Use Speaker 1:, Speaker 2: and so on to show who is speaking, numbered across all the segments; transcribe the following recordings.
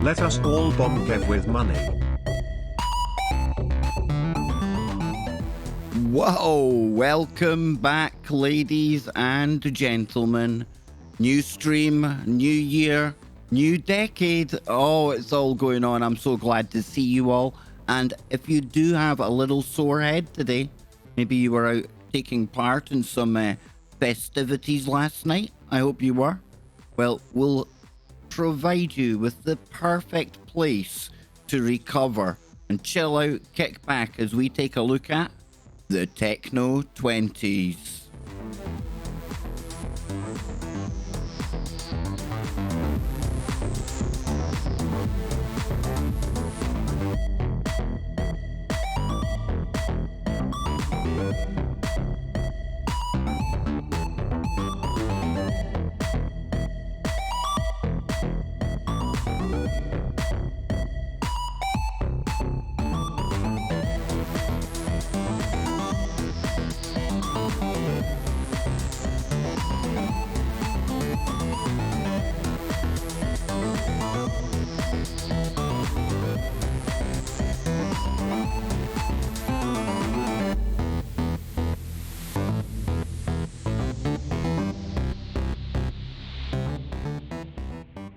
Speaker 1: Let us all bomb Kev with money.
Speaker 2: Whoa, welcome back, ladies and gentlemen. New stream, new year, new decade. Oh, it's all going on. I'm so glad to see you all. And if you do have a little sore head today, maybe you were out taking part in some festivities last night. I hope you were. Well, we'll provide you with the perfect place to recover and chill out, kick back as we take a look at the Techno 20s.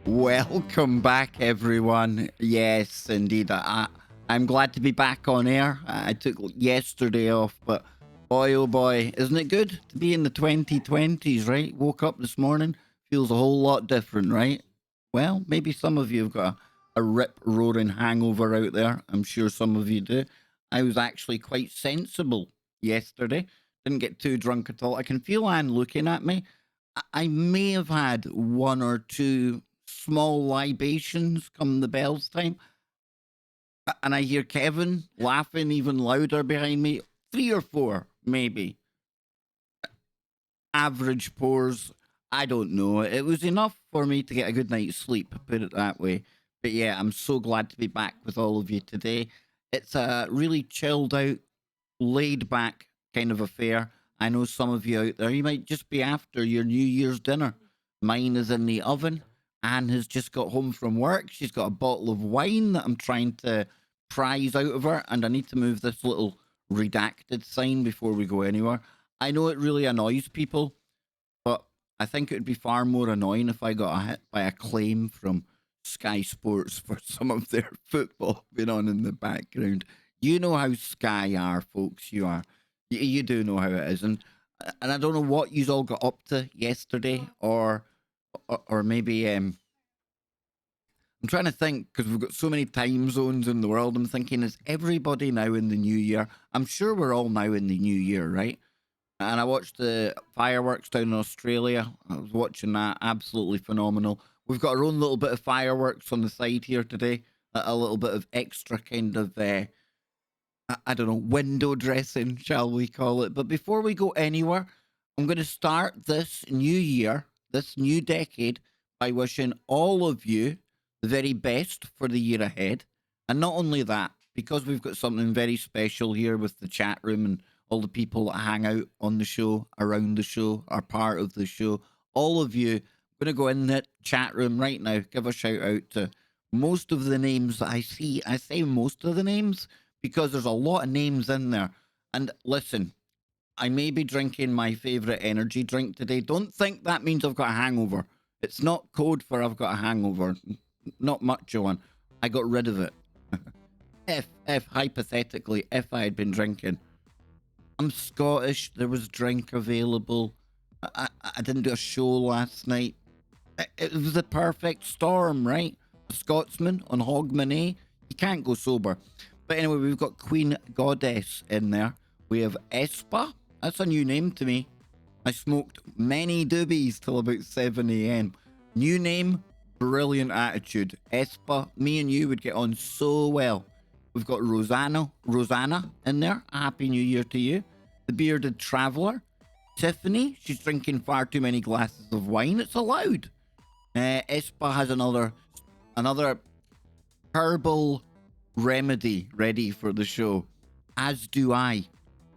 Speaker 2: Welcome back, everyone. Yes, indeed. I'm glad to be back on air. I took yesterday off, but boy, oh boy, isn't it good to be in the 2020s, right? Woke up this morning, feels a whole lot different, right? Well, maybe some of you have got a rip-roaring hangover out there. I'm sure some of you do. I was actually quite sensible yesterday. Didn't get too drunk at all. I can feel Anne looking at me. I may have had one or two small libations come the bells time. And I hear Kevin laughing even louder behind me. 3 or 4, maybe. Average pours. I don't know. It was enough for me to get a good night's sleep, put it that way. But yeah, I'm so glad to be back with all of you today. It's a really chilled out, laid back kind of affair. I know some of you out there, you might just be after your New Year's dinner. Mine is in the oven. Anne has just got home from work. She's got a bottle of wine that I'm trying to prize out of her, and I need to move this little redacted sign before we go anywhere. I know it really annoys people, but I think it would be far more annoying if I got hit by a claim from Sky Sports for some of their football going on in the background. You know how Sky are, folks. You are. You do know how it is. And I don't know what you all got up to yesterday, or maybe I'm trying to think, because we've got so many time zones in the world. I'm thinking, is everybody now in the new year? I'm sure we're all now in the new year, right? And I watched the fireworks down in Australia. I was watching that. Absolutely phenomenal. We've got our own little bit of fireworks on the side here today. A little bit of extra kind of, I don't know, window dressing, shall we call it. But before we go anywhere, I'm going to start this new year, this new decade, by wishing all of you the very best for the year ahead. And not only that, because we've got something very special here with the chat room and all the people that hang out on the show, around the show, are part of the show. All of you, I'm going to go in that chat room right now, give a shout out to most of the names that I see. I say most of the names because there's a lot of names in there. And listen, I may be drinking my favourite energy drink today. Don't think that means I've got a hangover. It's not code for I've got a hangover. Not much of one. I got rid of it. If hypothetically, if I had been drinking. I'm Scottish. There was drink available. I didn't do a show last night. It was the perfect storm, right? A Scotsman on Hogmanay. You can't go sober. But anyway, we've got Queen Goddess in there. We have Espa. That's a new name to me. I smoked many doobies till about 7 a.m. New name, brilliant attitude. Espa, me and you would get on so well. We've got Rosanna in there. A happy new year to you. The Bearded Traveller. Tiffany, she's drinking far too many glasses of wine. It's allowed. Espa has another herbal remedy ready for the show. As do I,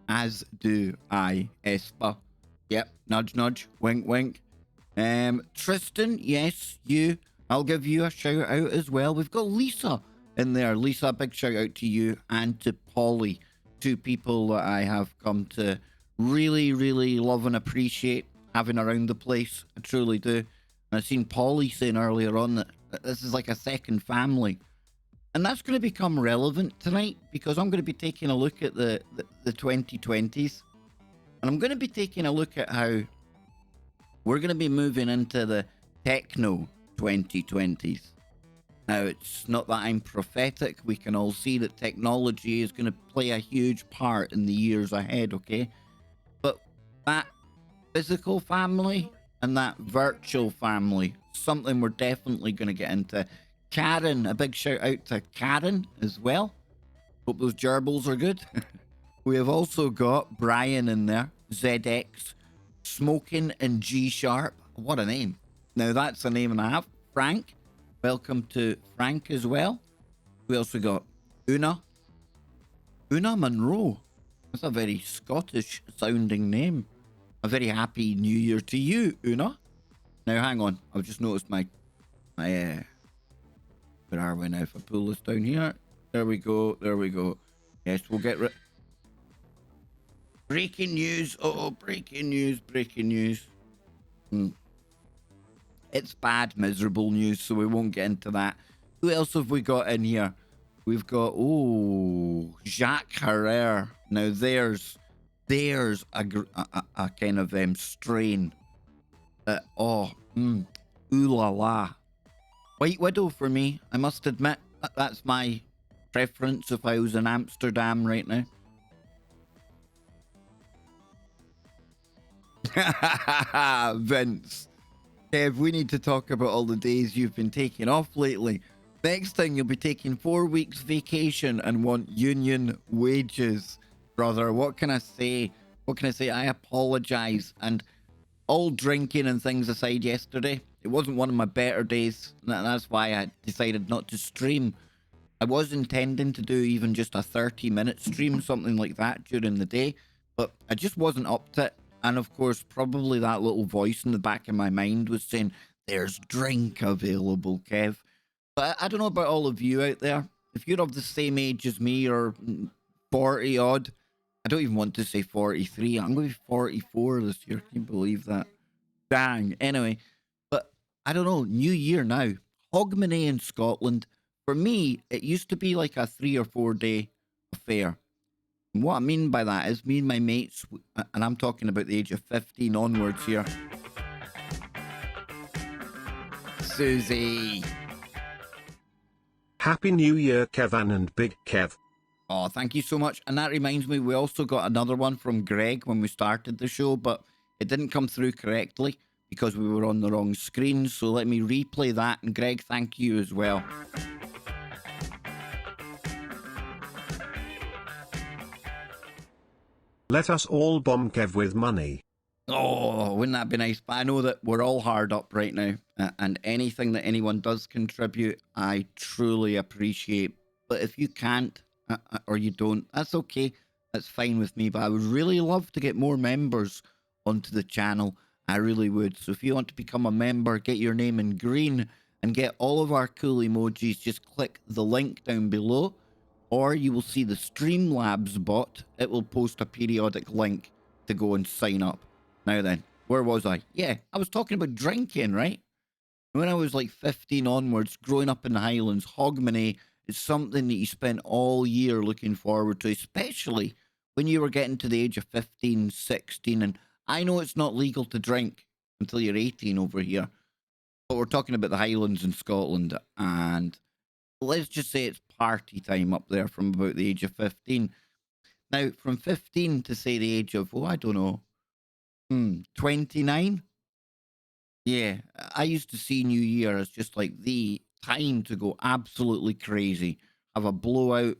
Speaker 2: Espa. Yep, nudge, nudge, wink, wink. Tristan, yes, you. I'll give you a shout out as well. We've got Lisa in there. Lisa, a big shout out to you and to Polly, two people that I have come to really, really love and appreciate having around the place. I truly do. And I seen Polly saying earlier on that this is like a second family. And that's going to become relevant tonight because I'm going to be taking a look at the 2020s. And I'm going to be taking a look at how we're going to be moving into the techno 2020s. Now, it's not that I'm prophetic. We can all see that technology is going to play a huge part in the years ahead, okay? But that physical family and that virtual family, something we're definitely going to get into. Karen, a big shout out to Karen as well. Hope those gerbils are good. We have also got Brian in there, ZX, Smoking and G Sharp. What a name. Now that's a name and a half. Frank, welcome to Frank as well. We also got Una Monroe. That's a very Scottish sounding name. A very happy new year to you, Una. Now hang on, I've just noticed my where are we now? If I pull this down here, there we go. Yes, we'll get breaking news. Oh, breaking news. It's bad, miserable news, so we won't get into that. Who else have we got in here? We've got, Jacques Herrera. Now, there's a kind of strain. Ooh la la. White Widow for me, I must admit. That's my preference if I was in Amsterdam right now. Vince. Kev, we need to talk about all the days you've been taking off lately. Next thing, you'll be taking 4 weeks vacation and want union wages. Brother, what can I say? I apologize. And all drinking and things aside yesterday, it wasn't one of my better days. That's why I decided not to stream. I was intending to do even just a 30-minute stream, something like that during the day, but I just wasn't up to it. And of course, probably that little voice in the back of my mind was saying, there's drink available, Kev. But I don't know about all of you out there. If you're of the same age as me or 40 odd, I don't even want to say 43. I'm going to be 44 this year. Can you believe that? Dang. Anyway, but I don't know. New year now. Hogmanay in Scotland. For me, it used to be like a 3 or 4 day affair. And what I mean by that is me and my mates, and I'm talking about the age of 15 onwards here. Susie.
Speaker 1: Happy New Year, Kevan and Big Kev.
Speaker 2: Oh, thank you so much. And that reminds me, we also got another one from Greg when we started the show, but it didn't come through correctly because we were on the wrong screen. So let me replay that. And Greg, thank you as well.
Speaker 1: Let us all bomb Kev with money.
Speaker 2: Oh, wouldn't that be nice? But I know that we're all hard up right now. And anything that anyone does contribute, I truly appreciate. But if you can't, or you don't, that's okay. That's fine with me. But I would really love to get more members onto the channel. I really would. So if you want to become a member, get your name in green and get all of our cool emojis, just click the link down below. Or you will see the Streamlabs bot. It will post a periodic link to go and sign up. Now then, where was I? Yeah, I was talking about drinking, right? When I was like 15 onwards, growing up in the Highlands, Hogmanay is something that you spent all year looking forward to, especially when you were getting to the age of 15, 16. And I know it's not legal to drink until you're 18 over here, but we're talking about the Highlands in Scotland. And let's just say it's party time up there from about the age of 15. Now, from 15 to say the age of, I don't know, 29? Yeah, I used to see New Year as just like the time to go absolutely crazy, have a blowout,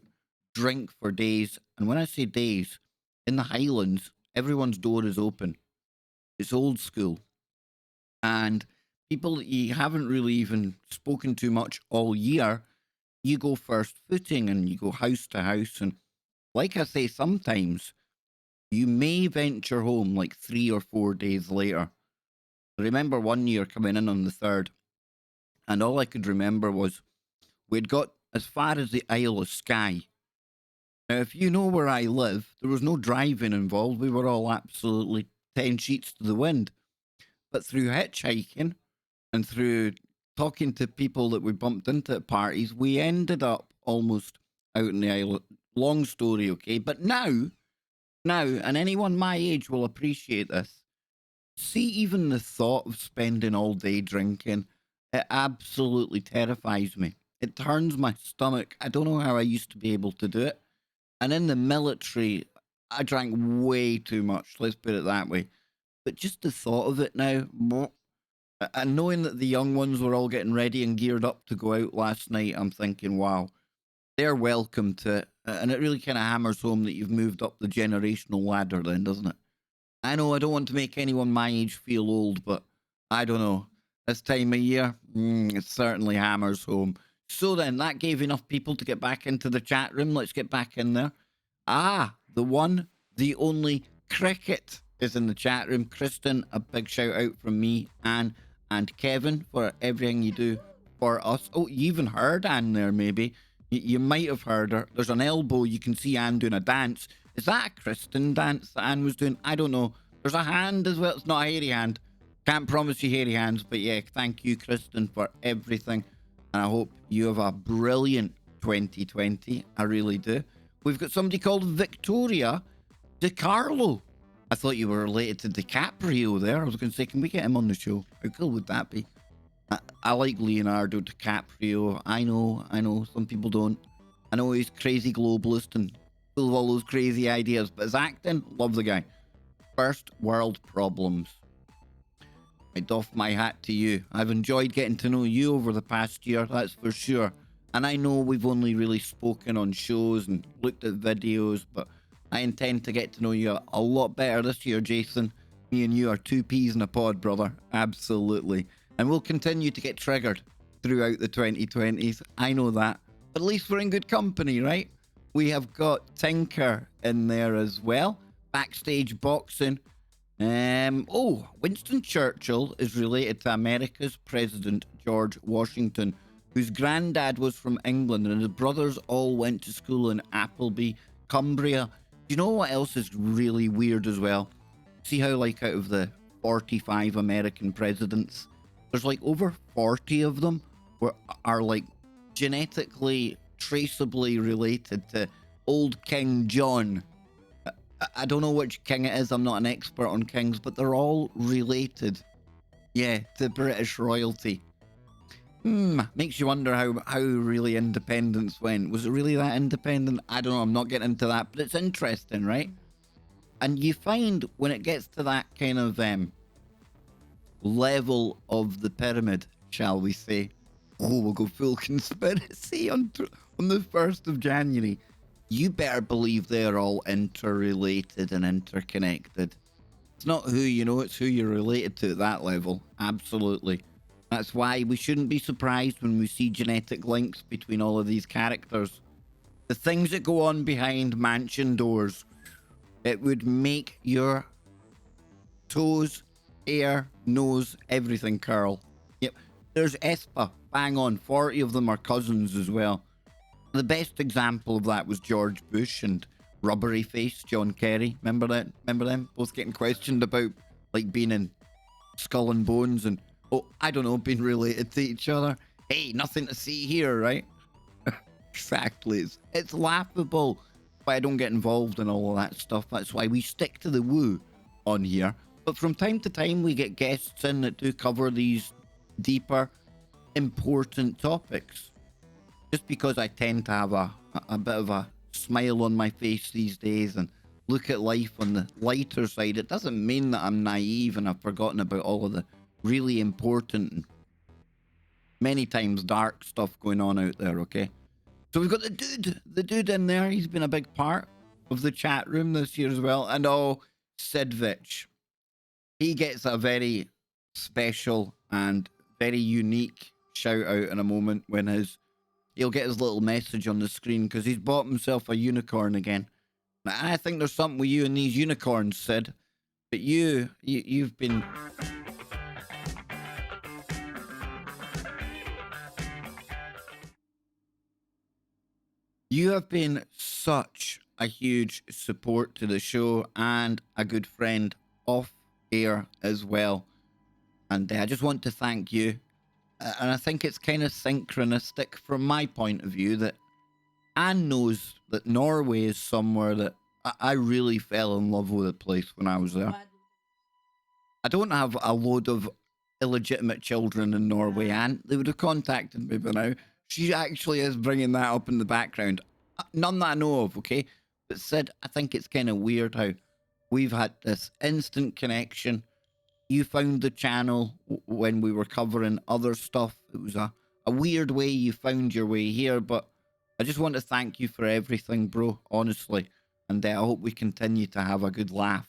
Speaker 2: drink for days. And when I say days, in the Highlands, everyone's door is open. It's old school. And people that you haven't really even spoken to much all year, you go first footing and you go house to house. And like I say, sometimes you may venture home like 3 or 4 days later. I remember one year coming in on the 3rd, And all I could remember was we'd got as far as the Isle of Skye. Now, if you know where I live, there was no driving involved. We were all absolutely 10 sheets to the wind. But through hitchhiking and through talking to people that we bumped into at parties, we ended up almost out in the island. Long story, okay? But now, and anyone my age will appreciate this, see, even the thought of spending all day drinking, it absolutely terrifies me. It turns my stomach. I don't know how I used to be able to do it. And in the military, I drank way too much, let's put it that way. But just the thought of it now, and knowing that the young ones were all getting ready and geared up to go out last night, I'm thinking, wow, they're welcome to it. And it really kind of hammers home that you've moved up the generational ladder then, doesn't it? I know I don't want to make anyone my age feel old, but I don't know. This time of year, it certainly hammers home. So then, that gave enough people to get back into the chat room. Let's get back in there. The one, the only Cricket is in the chat room. Kristen, a big shout out from me, Anne, and Kevin for everything you do for us. Oh, you even heard Anne there, maybe. You might have heard her. There's an elbow. You can see Anne doing a dance. Is that a Kristen dance that Anne was doing? I don't know. There's a hand as well. It's not a hairy hand. Can't promise you hairy hands, but yeah, thank you, Kristen, for everything. And I hope you have a brilliant 2020. I really do. We've got somebody called Victoria DiCarlo. I thought you were related to DiCaprio there. I was going to say, can we get him on the show? How cool would that be? I like Leonardo DiCaprio. I know. Some people don't. I know he's crazy globalist and full of all those crazy ideas, but his acting, love the guy. First world problems. I doff my hat to you. I've enjoyed getting to know you over the past year, that's for sure. And I know we've only really spoken on shows and looked at videos, but I intend to get to know you a lot better this year, Jason. Me and you are two peas in a pod, brother. Absolutely. And we'll continue to get triggered throughout the 2020s. I know that. But at least we're in good company, right? We have got Tinker in there as well. Backstage boxing. Winston Churchill is related to America's President George Washington, whose granddad was from England, and his brothers all went to school in Appleby, Cumbria. Do you know what else is really weird as well? See how, like, out of the 45 American presidents, there's like over 40 of them are like genetically, traceably related to old King John. I don't know which king it is. I'm not an expert on kings, but they're all related. Yeah, to British royalty. Makes you wonder how really independence went. Was it really that independent? I don't know. I'm not getting into that, but it's interesting, right? And you find when it gets to that kind of level of the pyramid, shall we say? Oh, we'll go full conspiracy on the 1st of January. You better believe they're all interrelated and interconnected. It's not who you know, it's who you're related to at that level. Absolutely. That's why we shouldn't be surprised when we see genetic links between all of these characters. The things that go on behind mansion doors, it would make your toes, hair, nose, everything curl. Yep. There's Espa, bang on. 40 of them are cousins as well. The best example of that was George Bush and rubbery face John Kerry. Remember that? Remember them? Both getting questioned about like being in Skull and Bones and, I don't know, being related to each other. Hey, nothing to see here, right? Exactly. It's laughable. But I don't get involved in all of that stuff. That's why we stick to the woo on here. But from time to time, we get guests in that do cover these deeper, important topics. Just because I tend to have a bit of a smile on my face these days and look at life on the lighter side, it doesn't mean that I'm naive and I've forgotten about all of the really important and many times dark stuff going on out there, okay? So we've got the dude in there. He's been a big part of the chat room this year as well. And Sidvich. He gets a very special and very unique shout out in a moment when he'll get his little message on the screen because he's bought himself a unicorn again. Now, I think there's something with you and these unicorns, Sid. But you've been... You have been such a huge support to the show and a good friend off air as well. And I just want to thank you. And I think it's kind of synchronistic from my point of view that Anne knows that Norway is somewhere that I really fell in love with the place when I was there. I don't have a load of illegitimate children in Norway, Anne. They would have contacted me by now. She actually is bringing that up in the background. None that I know of, okay? But Sid, I think it's kind of weird how we've had this instant connection. You found the channel when we were covering other stuff. It was a weird way you found your way here, but I just want to thank you for everything, bro, honestly. And I hope we continue to have a good laugh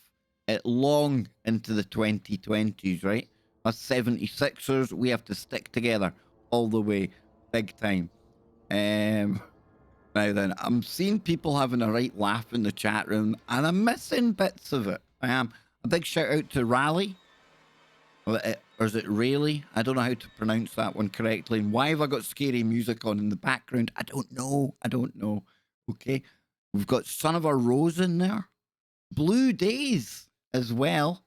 Speaker 2: long into the 2020s, right? Us 76ers, we have to stick together all the way, big time. Now then, I'm seeing people having a right laugh in the chat room, and I'm missing bits of it. I am. A big shout out to Raleigh. Or is it Rayleigh? I don't know how to pronounce that one correctly. And why have I got scary music on in the background? I don't know. I don't know. Okay. We've got Son of a Rose in there. Blue Days as well.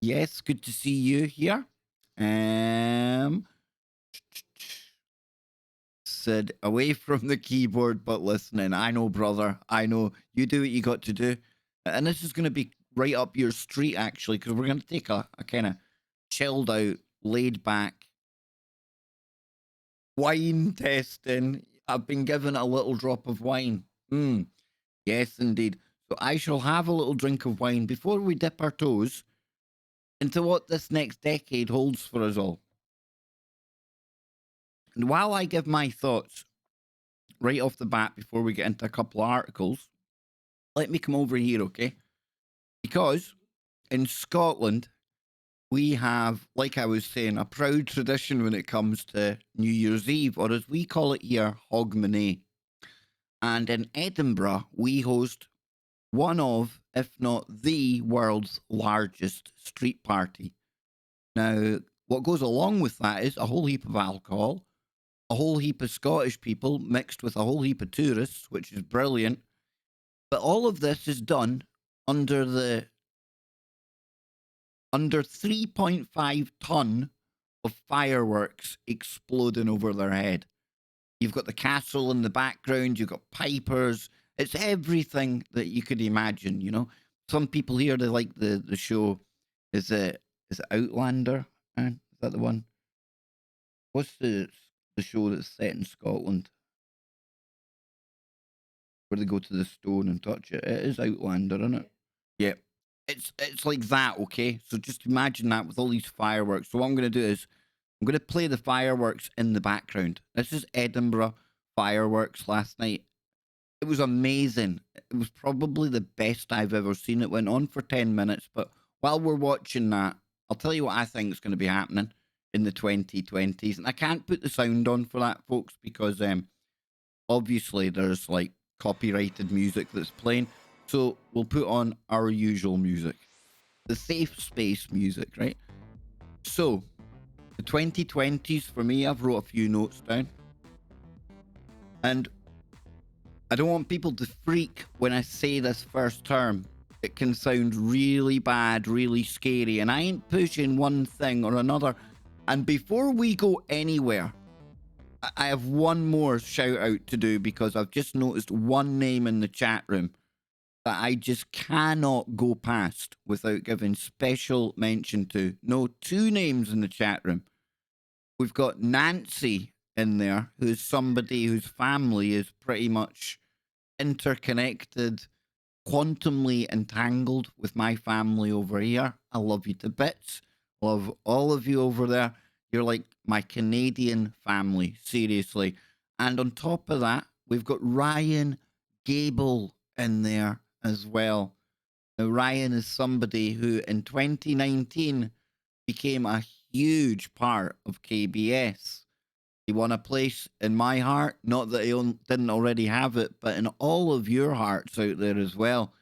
Speaker 2: Yes, good to see you here. Said away from the keyboard but listening. I know, brother. I know. You do what you got to do. And this is going to be right up your street, actually, because we're going to take a kind of chilled out, laid back wine testing. I've been given a little drop of wine. Yes, indeed. So I shall have a little drink of wine before we dip our toes into what this next decade holds for us all. And while I give my thoughts right off the bat before we get into a couple of articles, let me come over here, okay? Because in Scotland, we have, like I was saying, a proud tradition when it comes to New Year's Eve, or as we call it here, Hogmanay. And in Edinburgh, we host one of, if not the world's largest street party. Now, what goes along with that is a whole heap of alcohol, a whole heap of Scottish people mixed with a whole heap of tourists, which is brilliant. But all of this is done under 3.5 ton of fireworks exploding over their head. You've got the castle in the background, you've got pipers. It's everything that you could imagine, you know. Some people here, they like the show. Is it Outlander? Is that the one? What's the show that's set in Scotland? Where they go to the stone and touch it. It is Outlander, isn't it? Yeah. It's like that, okay? So just imagine that with all these fireworks. So what I'm going to do is I'm going to play the fireworks in the background. This is Edinburgh fireworks last night. It was amazing. It was probably the best I've ever seen. It went on for 10 minutes, but while we're watching that, I'll tell you what I think is going to be happening in the 2020s. And I can't put the sound on for that, folks, because obviously there's like copyrighted music that's playing. So we'll put on our usual music, the safe space music, right? So the 2020s for me, I've wrote a few notes down. And I don't want people to freak when I say this first term. It can sound really bad, really scary, and I ain't pushing one thing or another. And before we go anywhere, I have one more shout out to do because I've just noticed one name in the chat room that I just cannot go past without giving special mention to. No, two names in the chat room. We've got Nancy in there, who's somebody whose family is pretty much interconnected, quantumly entangled with my family over here. I love you to bits. Love all of you over there. You're like my Canadian family, seriously. And on top of that, we've got Ryan Gable in there as well. Now, Ryan is somebody who in 2019 became a huge part of KBS. He won a place in my heart. Not that he didn't already have it, but in all of your hearts out there as well.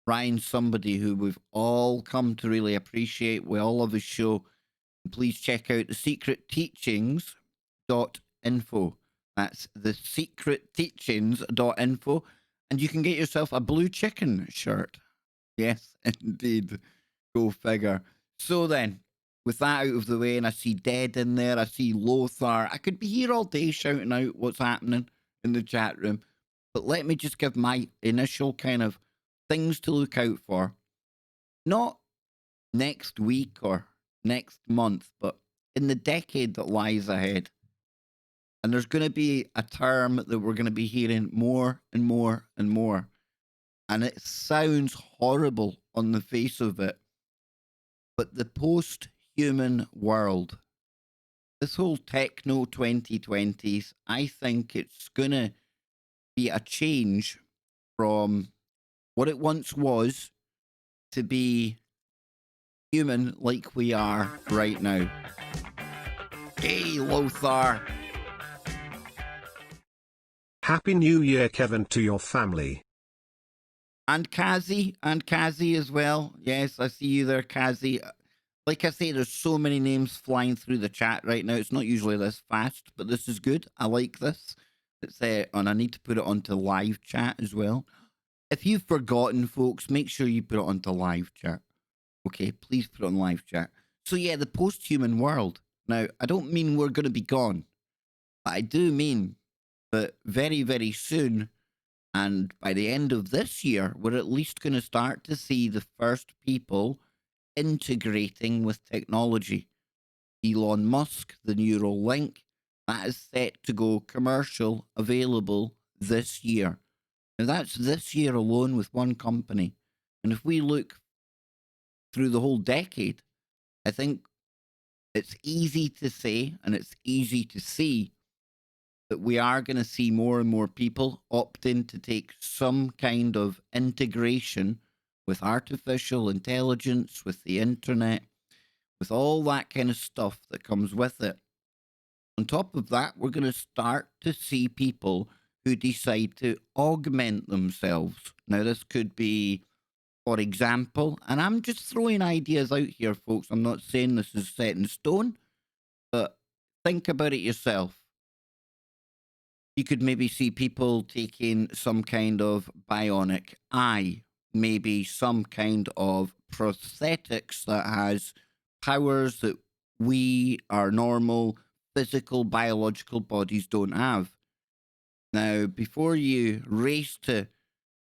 Speaker 2: Ryan's somebody who we've all come to really appreciate. We all love his show. Please check out the secretteachings.info. That's the secretteachings.info. And you can get yourself a blue chicken shirt. Yes, indeed. Go figure. So then, with that out of the way, and I see Dead in there, I see Lothar. I could be here all day shouting out what's happening in the chat room. But let me just give my initial kind of things to look out for. Not next week or next month, but in the decade that lies ahead. And there's going to be a term that we're going to be hearing more and more and more. And it sounds horrible on the face of it. But the post-human world, this whole techno 2020s, I think it's going to be a change from what it once was to be human like we are right now. Hey, Lothar.
Speaker 1: Happy New Year, Kevin, to your family.
Speaker 2: And Kazi as well. Yes, I see you there, Kazi. Like I say, there's so many names flying through the chat right now. It's not usually this fast, but this is good. I like this. It's and I need to put it onto live chat as well. If you've forgotten, folks, make sure you put it onto live chat. Okay, please put it on live chat. So yeah, the post-human world. Now, I don't mean we're going to be gone, but I do mean that very, very soon, and by the end of this year, we're at least going to start to see the first people integrating with technology. Elon Musk, the Neuralink, that is set to go commercial available this year. Now, that's this year alone with one company. And if we look through the whole decade, I think it's easy to say and it's easy to see that we are going to see more and more people opt in to take some kind of integration with artificial intelligence, with the internet, with all that kind of stuff that comes with it. On top of that, we're going to start to see people who decide to augment themselves. Now, this could be, for example, and I'm just throwing ideas out here, folks. I'm not saying this is set in stone, but think about it yourself. You could maybe see people taking some kind of bionic eye, maybe some kind of prosthetics that has powers that we, our normal physical, biological bodies don't have. Now, before you race to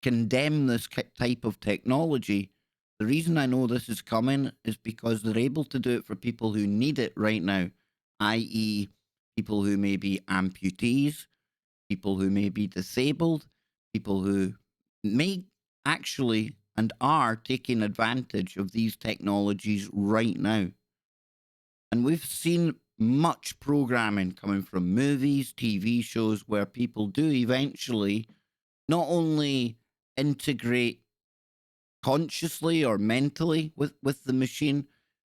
Speaker 2: condemn this type of technology, the reason I know this is coming is because they're able to do it for people who need it right now, i.e., people who may be amputees, people who may be disabled, people who may actually and are taking advantage of these technologies right now. And we've seen much programming coming from movies, TV shows, where people do eventually not only integrate consciously or mentally with the machine,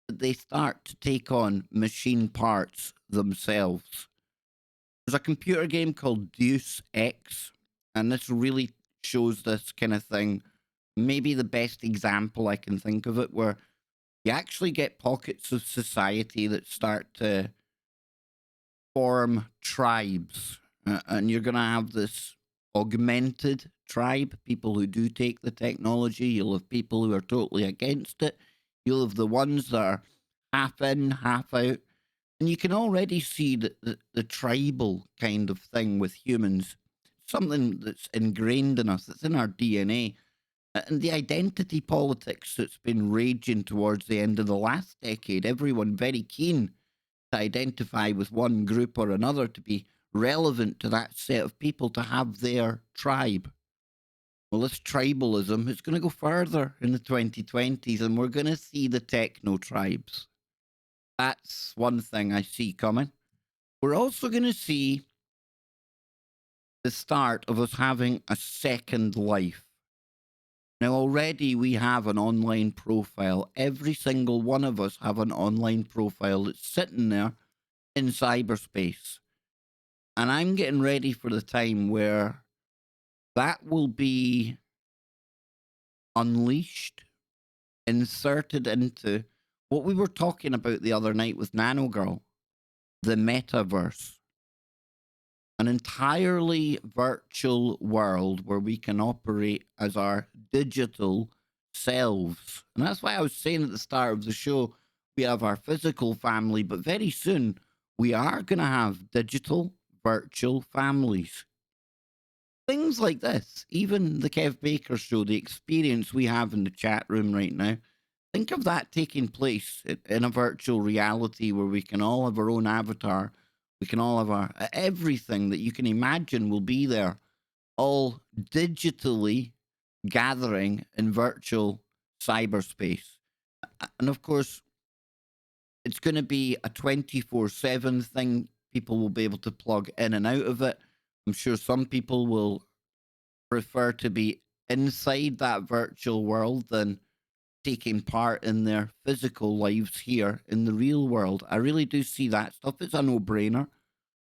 Speaker 2: but they start to take on machine parts themselves. There's a computer game called Deus Ex, and this really shows this kind of thing. Maybe the best example I can think of it, where you actually get pockets of society that start to form tribes, and you're going to have this augmented tribe, people who do take the technology. You'll have people who are totally against it. You'll have the ones that are half in, half out. And you can already see the tribal kind of thing with humans, something that's ingrained in us, that's in our DNA. And the identity politics that's been raging towards the end of the last decade, everyone very keen to identify with one group or another, to be relevant to that set of people, to have their tribe. Well, this tribalism is going to go further in the 2020s, and we're going to see the techno tribes. That's one thing I see coming. We're also going to see the start of us having a second life. Now, already we have an online profile. Every single one of us have an online profile that's sitting there in cyberspace. And I'm getting ready for the time where that will be unleashed, inserted into what we were talking about the other night with Nano Girl, the metaverse. an entirely virtual world where we can operate as our digital selves. And that's why I was saying at the start of the show, we have our physical family, but very soon we are going to have digital virtual families. Things like this, even the Kev Baker show, the experience we have in the chat room right now, think of that taking place in a virtual reality where we can all have our own avatar. We can all have our everything that you can imagine will be there, all digitally gathering in virtual cyberspace. And of course, it's going to be a 24/7 thing. People will be able to plug in and out of it. I'm sure some people will prefer to be inside that virtual world than taking part in their physical lives here in the real world. I really do see that stuff. It's a no-brainer.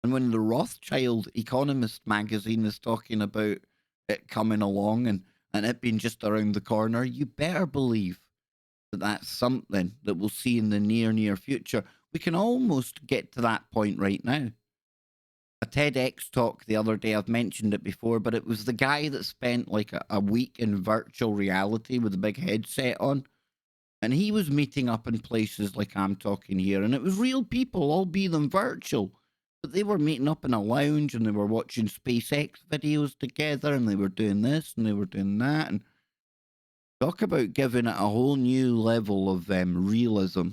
Speaker 2: And when the Rothschild Economist magazine is talking about it coming along and it being just around the corner, you better believe that that's something that we'll see in the near future. We can almost get to that point right now. A TEDx talk the other day, I've mentioned it before, but it was the guy that spent like a week in virtual reality with a big headset on. And he was meeting up in places like I'm talking here, and it was real people, albeit them virtual. But they were meeting up in a lounge and they were watching SpaceX videos together and they were doing this and they were doing that. And talk about giving it a whole new level of realism,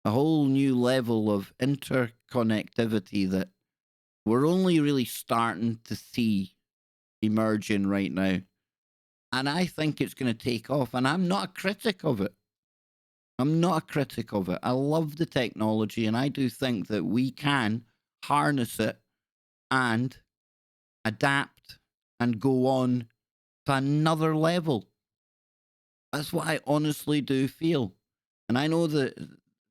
Speaker 2: a whole new level of interconnectivity that we're only really starting to see emerging right now. And I think it's going to take off. And I'm not a critic of it. I'm not a critic of it. I love the technology, and I do think that we can harness it and adapt and go on to another level. That's what I honestly do feel. And I know that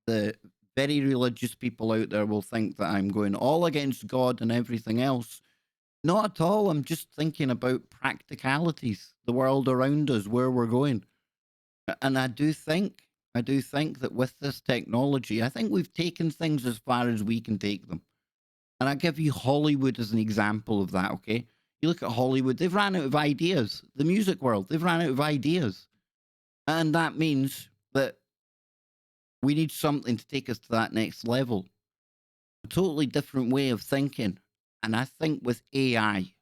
Speaker 2: the very religious people out there will think that I'm going all against God and everything else. Not at all. I'm just thinking about practicalities, the world around us, where we're going. And I do think that with this technology, I think we've taken things as far as we can take them. And I give you Hollywood as an example of that, okay? You look at Hollywood, they've ran out of ideas. The music world, they've ran out of ideas. And that means that we need something to take us to that next level. A totally different way of thinking. And I think with AI,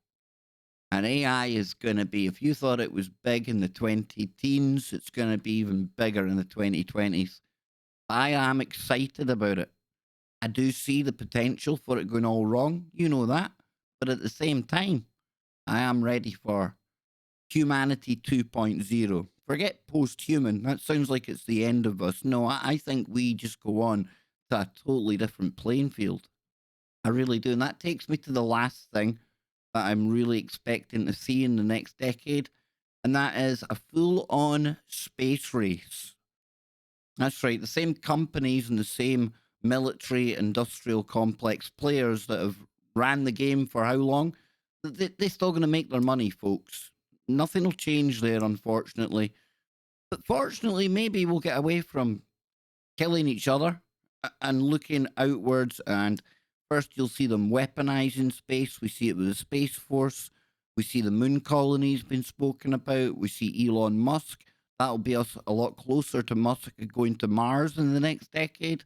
Speaker 2: and AI is going to be, if you thought it was big in the 2010s, it's going to be even bigger in the 2020s. I am excited about it. I do see the potential for it going all wrong. You know that. But at the same time, I am ready for humanity 2.0. Forget post-human. That sounds like it's the end of us. No, I think we just go on to a totally different playing field. I really do. And that takes me to the last thing that I'm really expecting to see in the next decade, and that is a full-on space race. That's right. The same companies and the same military industrial complex players that have ran the game for how long, they're still going to make their money, folks. Nothing will change there, unfortunately. But fortunately, maybe we'll get away from killing each other and looking outwards. And first, you'll see them weaponizing space. We see it with the Space Force. We see the moon colonies being spoken about. We see Elon Musk. That'll be us a lot closer to Musk going to Mars in the next decade.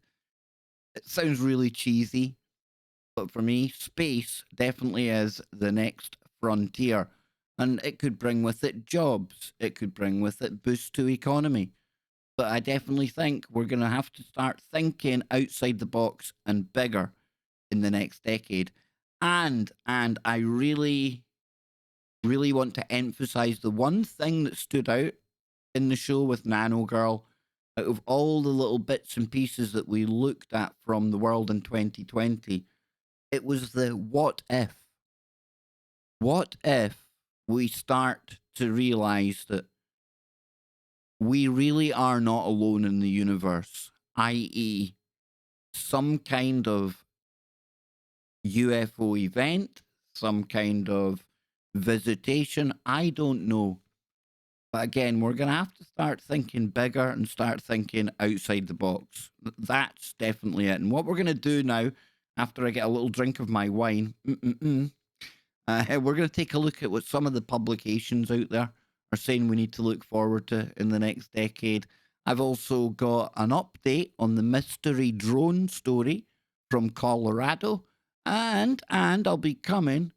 Speaker 2: It sounds really cheesy, but for me, space definitely is the next frontier. And it could bring with it jobs. It could bring with it boosts to economy. But I definitely think we're going to have to start thinking outside the box and bigger in the next decade. And I really, really want to emphasize the one thing that stood out in the show with Nano Girl, out of all the little bits and pieces that we looked at from the world in 2020, it was the what if. What if we start to realize that we really are not alone in the universe, i.e., some kind of UFO event, some kind of visitation? I don't know. But again, we're going to have to start thinking bigger and start thinking outside the box. That's definitely it. And what we're going to do now, after I get a little drink of my wine. We're going to take a look at what some of the publications out there are saying we need to look forward to in the next decade. I've also got an update on the mystery drone story from Colorado, and I'll be coming.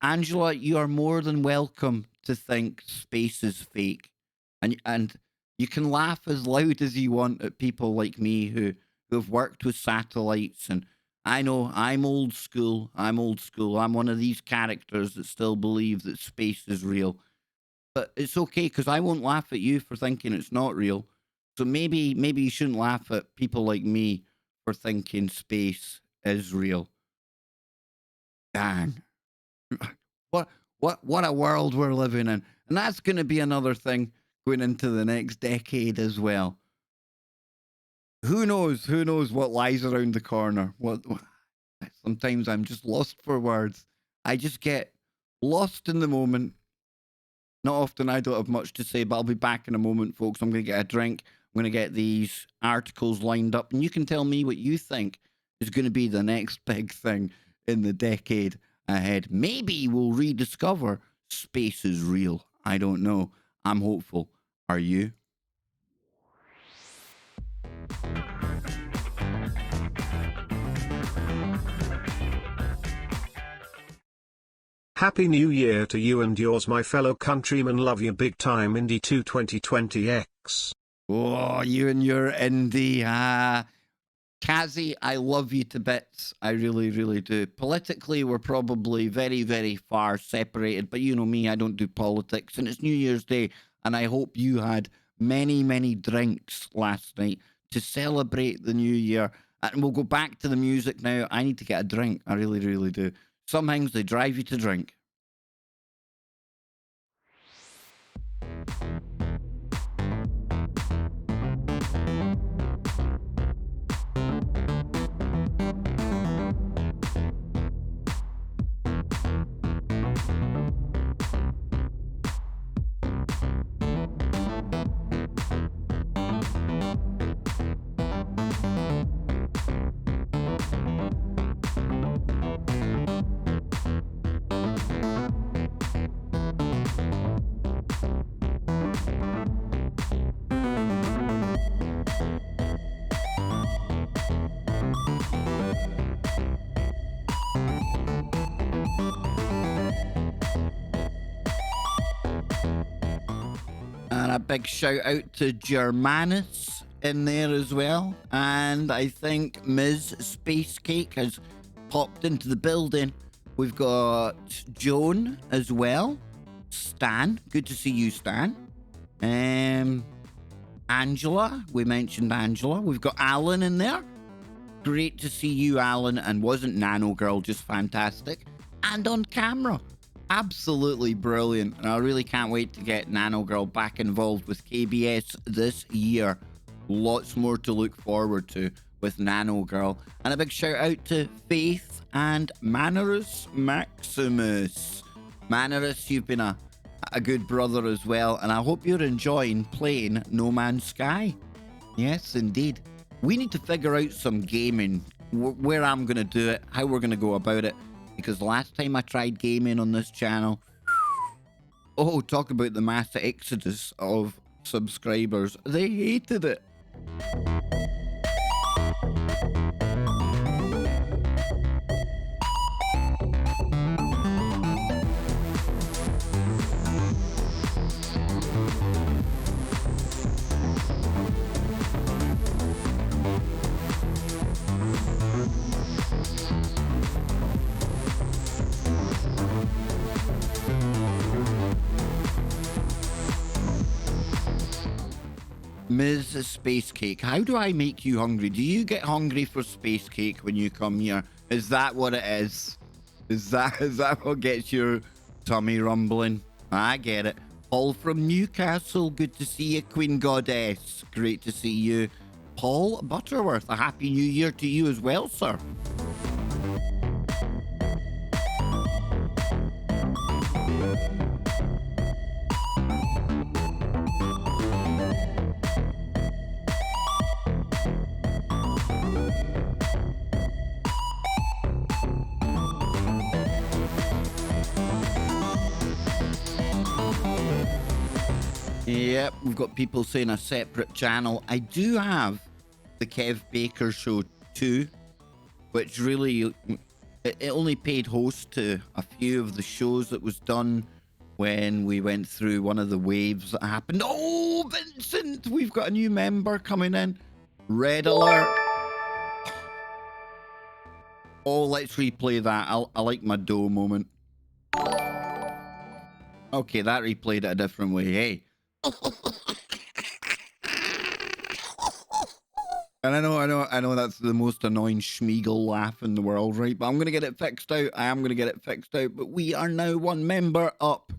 Speaker 2: Angela, you are more than welcome to think space is fake, and you can laugh as loud as you want at people like me who have worked with satellites. And I know I'm old school. I'm old school. I'm one of these characters that still believe that space is real. But it's okay because I won't laugh at you for thinking it's not real. So maybe you shouldn't laugh at people like me for thinking space is real. Dang. What a world we're living in. And that's going to be another thing going into the next decade as well. Who knows what lies around the corner. Sometimes I'm just lost for words. I just get lost in the moment. Not often. I don't have much to say, but I'll be back in a moment, folks. I'm going to get a drink. I'm going to get these articles lined up, and you can tell me what you think is going to be the next big thing in the decade ahead. Maybe we'll rediscover space is real. I don't know. I'm hopeful. Are you?
Speaker 1: Happy New Year to you and yours, my fellow countrymen. Love you big time, Indy 2 2020X.
Speaker 2: Oh, you and your indie. Kazi, I love you to bits. I really, really do. Politically, we're probably very, very far separated, but you know me, I don't do politics, and it's New Year's Day, and I hope you had many, many drinks last night to celebrate the new year. And we'll go back to the music now. I need to get a drink. I really, really do. Some things, they drive you to drink. And a big shout out to Germanus in there as well. And I think Ms. Space Cake has popped into the building. We've got Joan as well. Stan, good to see you, Stan. Angela, we mentioned Angela. We've got Alan in there. Great to see you, Alan. And wasn't Nano Girl just fantastic? And on camera. Absolutely brilliant. And I really can't wait to get Nano Girl back involved with KBS this year. Lots more to look forward to with Nano Girl. And a big shout out to Faith and Mannerus Maximus. Mannerus, you've been a good brother as well. And I hope you're enjoying playing No Man's Sky. Yes, indeed. We need to figure out some gaming, where I'm going to do it, how we're going to go about it. Because last time I tried gaming on this channel, oh, talk about the mass exodus of subscribers. They hated it. Ms. Space Cake, how do I make you hungry? Do you get hungry for Space Cake when you come here? Is that what it is? Is that what gets your tummy rumbling? I get it. Paul from Newcastle, good to see you, Queen Goddess. Great to see you. Paul Butterworth, a happy new year to you as well, sir. Yep, we've got people saying a separate channel. I do have the Kev Baker Show 2, which really, it only paid host to a few of the shows that was done when we went through one of the waves that happened. Oh, Vincent, we've got a new member coming in. Red alert. Oh, let's replay that. I like my dough moment. Okay, that replayed it a different way. Hey. And I know that's the most annoying Schmeagol laugh in the world, right? But I'm going to get it fixed out. I am going to get it fixed out. But we are now one member up.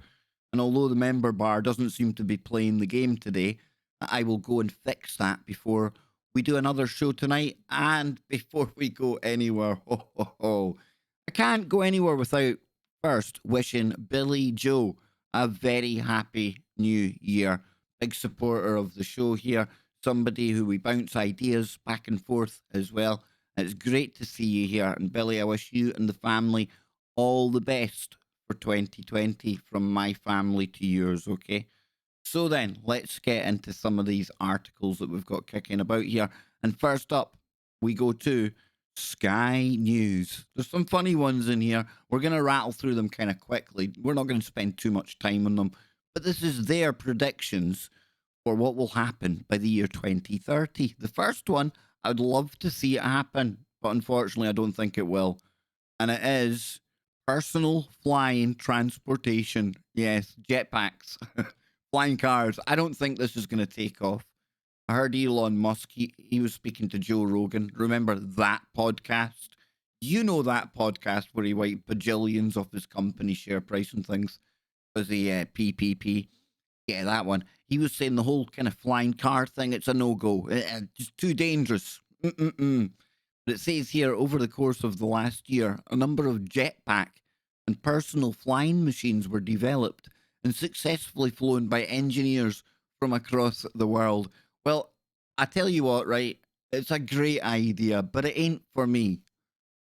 Speaker 2: And although the member bar doesn't seem to be playing the game today, I will go and fix that before we do another show tonight. And before we go anywhere, I can't go anywhere without first wishing Billy Joe a very happy new year. Big supporter of the show here. Somebody who we bounce ideas back and forth as well. It's great to see you here. And Billy, I wish you and the family all the best for 2020 from my family to yours, okay? So then, let's get into some of these articles that we've got kicking about here. And first up, we go to Sky News. There's some funny ones in here. We're going to rattle through them kind of quickly. We're not going to spend too much time on them. But this is their predictions for what will happen by the year 2030. The first one, I'd love to see it happen, but unfortunately, I don't think it will. And it is personal flying transportation. Yes, jetpacks, flying cars. I don't think this is going to take off. I heard Elon Musk, he was speaking to Joe Rogan. Remember that podcast? You know that podcast where he wiped bajillions off his company share price and things because the PPP. Yeah, that one. He was saying the whole kind of flying car thing, it's a no-go. It's too dangerous. But it says here, over the course of the last year, a number of jetpack and personal flying machines were developed and successfully flown by engineers from across the world. Well, I tell you what, right? It's a great idea, but it ain't for me.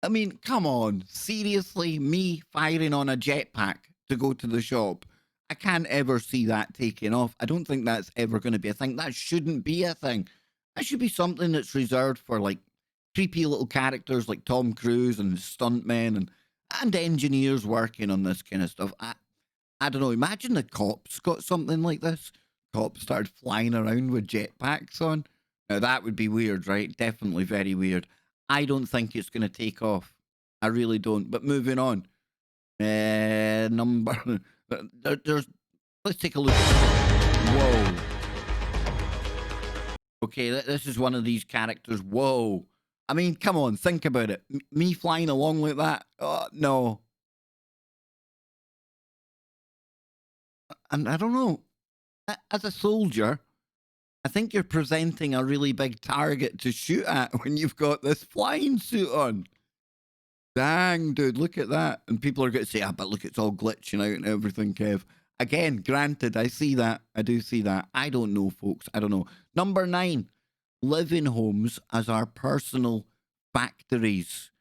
Speaker 2: I mean, come on. Seriously, me firing on a jetpack to go to the shop? I can't ever see that taking off. I don't think that's ever going to be a thing. That shouldn't be a thing. That should be something that's reserved for like creepy little characters like Tom Cruise and stuntmen and engineers working on this kind of stuff. I don't know. Imagine the cops got something like this. Cops started flying around with jetpacks on. Now that would be weird, right? Definitely very weird. I don't think it's going to take off. I really don't. But moving on. Number. There's. Let's take a look. Whoa. Okay, this is one of these characters. Whoa. I mean, come on, think about it. Me flying along like that? Oh, no. And I don't know. As a soldier, I think you're presenting a really big target to shoot at when you've got this flying suit on. Dang, dude, look at that. And people are going to say, but look, it's all glitching out and everything, Kev. Again, granted, I see that. I do see that. I don't know, folks. I don't know. Number 9, living homes as our personal factories.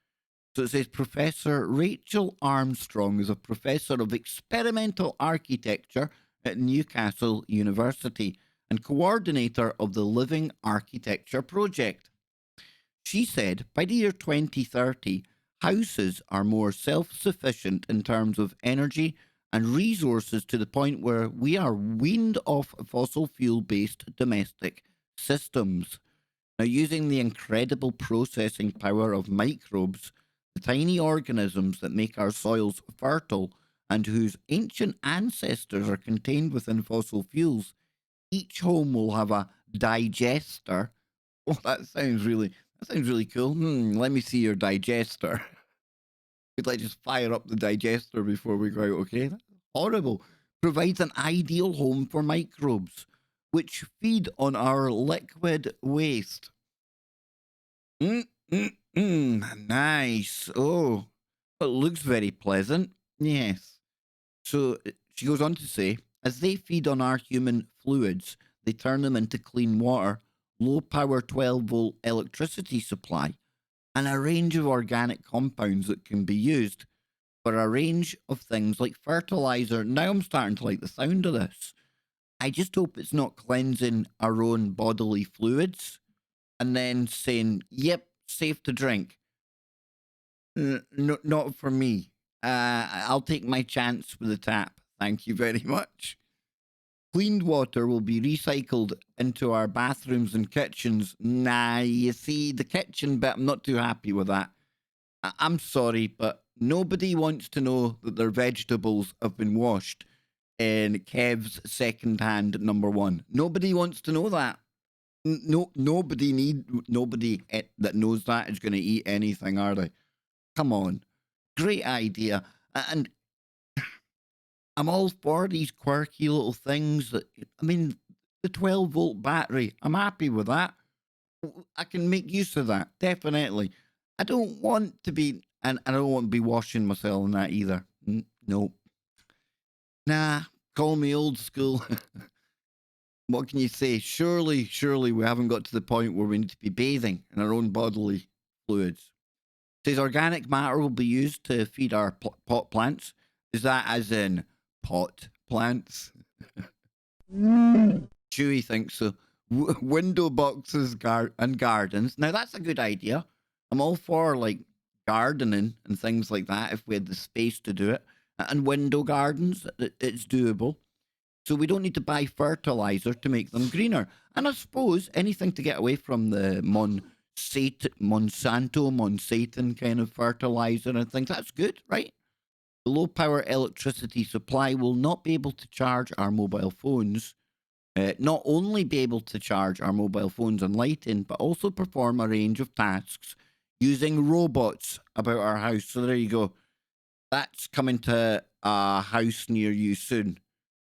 Speaker 2: So it says Professor Rachel Armstrong is a professor of experimental architecture at Newcastle University and coordinator of the Living Architecture Project. She said by the year 2030, houses are more self-sufficient in terms of energy and resources to the point where we are weaned off fossil fuel-based domestic systems. Now, using the incredible processing power of microbes, the tiny organisms that make our soils fertile and whose ancient ancestors are contained within fossil fuels, each home will have a digester. Oh, that sounds really cool. Let me see your digester. We'd like just fire up the digester before we go out, okay? That's horrible. Provides an ideal home for microbes, which feed on our liquid waste. Nice. Oh, it looks very pleasant. Yes. So she goes on to say, as they feed on our human fluids, they turn them into clean water, low power 12-volt electricity supply, and a range of organic compounds that can be used for a range of things like fertilizer. Now I'm starting to like the sound of this. I just hope it's not cleansing our own bodily fluids and then saying, yep, safe to drink. No, not for me. I'll take my chance with the tap. Thank you very much. Cleaned water will be recycled into our bathrooms and kitchens. Nah, you see, the kitchen bit, I'm not too happy with that. I'm sorry, but nobody wants to know that their vegetables have been washed in Kev's second-hand number one. Nobody wants to know that. Nobody that knows that is going to eat anything, are they? Come on. Great idea. And I'm all for these quirky little things that, I mean, the 12-volt battery, I'm happy with that. I can make use of that, definitely. I don't want to be, and I don't want to be washing myself in that either. No. Nah, call me old school. What can you say? Surely we haven't got to the point where we need to be bathing in our own bodily fluids. It says organic matter will be used to feed our pot plants. Is that as in pot plants? Chewy thinks so. Window boxes and gardens. Now that's a good idea. I'm all for like gardening and things like that if we had the space to do it. And window gardens, it's doable. So we don't need to buy fertilizer to make them greener. And I suppose anything to get away from the Monsanto kind of fertilizer and things, that's good, right? The low power electricity supply will not be able to charge our mobile phones. Not only be able to charge our mobile phones and lighting, but also perform a range of tasks using robots about our house. So there you go. That's coming to a house near you soon.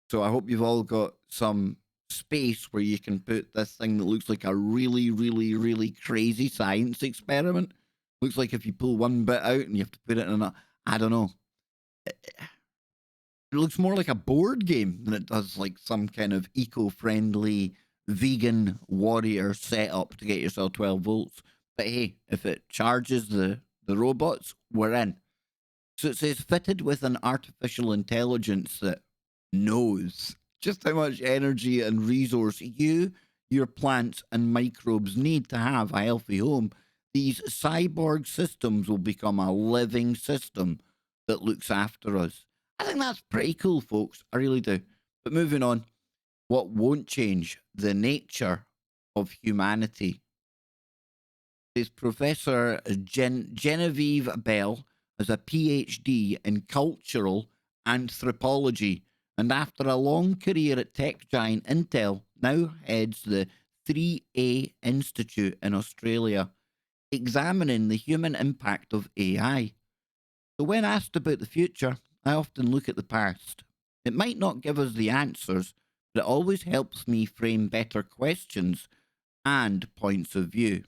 Speaker 2: So I hope you've all got some space where you can put this thing that looks like a really, really, really crazy science experiment. Looks like if you pull one bit out and you have to put it in a, I don't know. It looks more like a board game than it does like some kind of eco-friendly vegan warrior setup to get yourself 12 volts. But hey, if it charges the robots, we're in. So it says fitted with an artificial intelligence that knows just how much energy and resource you, your plants, and microbes need to have a healthy home. These cyborg systems will become a living system that looks after us. I think that's pretty cool, folks. I really do. But moving on, what won't change? The nature of humanity. Is Professor Genevieve Bell has a PhD in cultural anthropology, and after a long career at tech giant Intel, now heads the 3A Institute in Australia, examining the human impact of AI. So when asked about the future, I often look at the past. It might not give us the answers, but it always helps me frame better questions and points of view.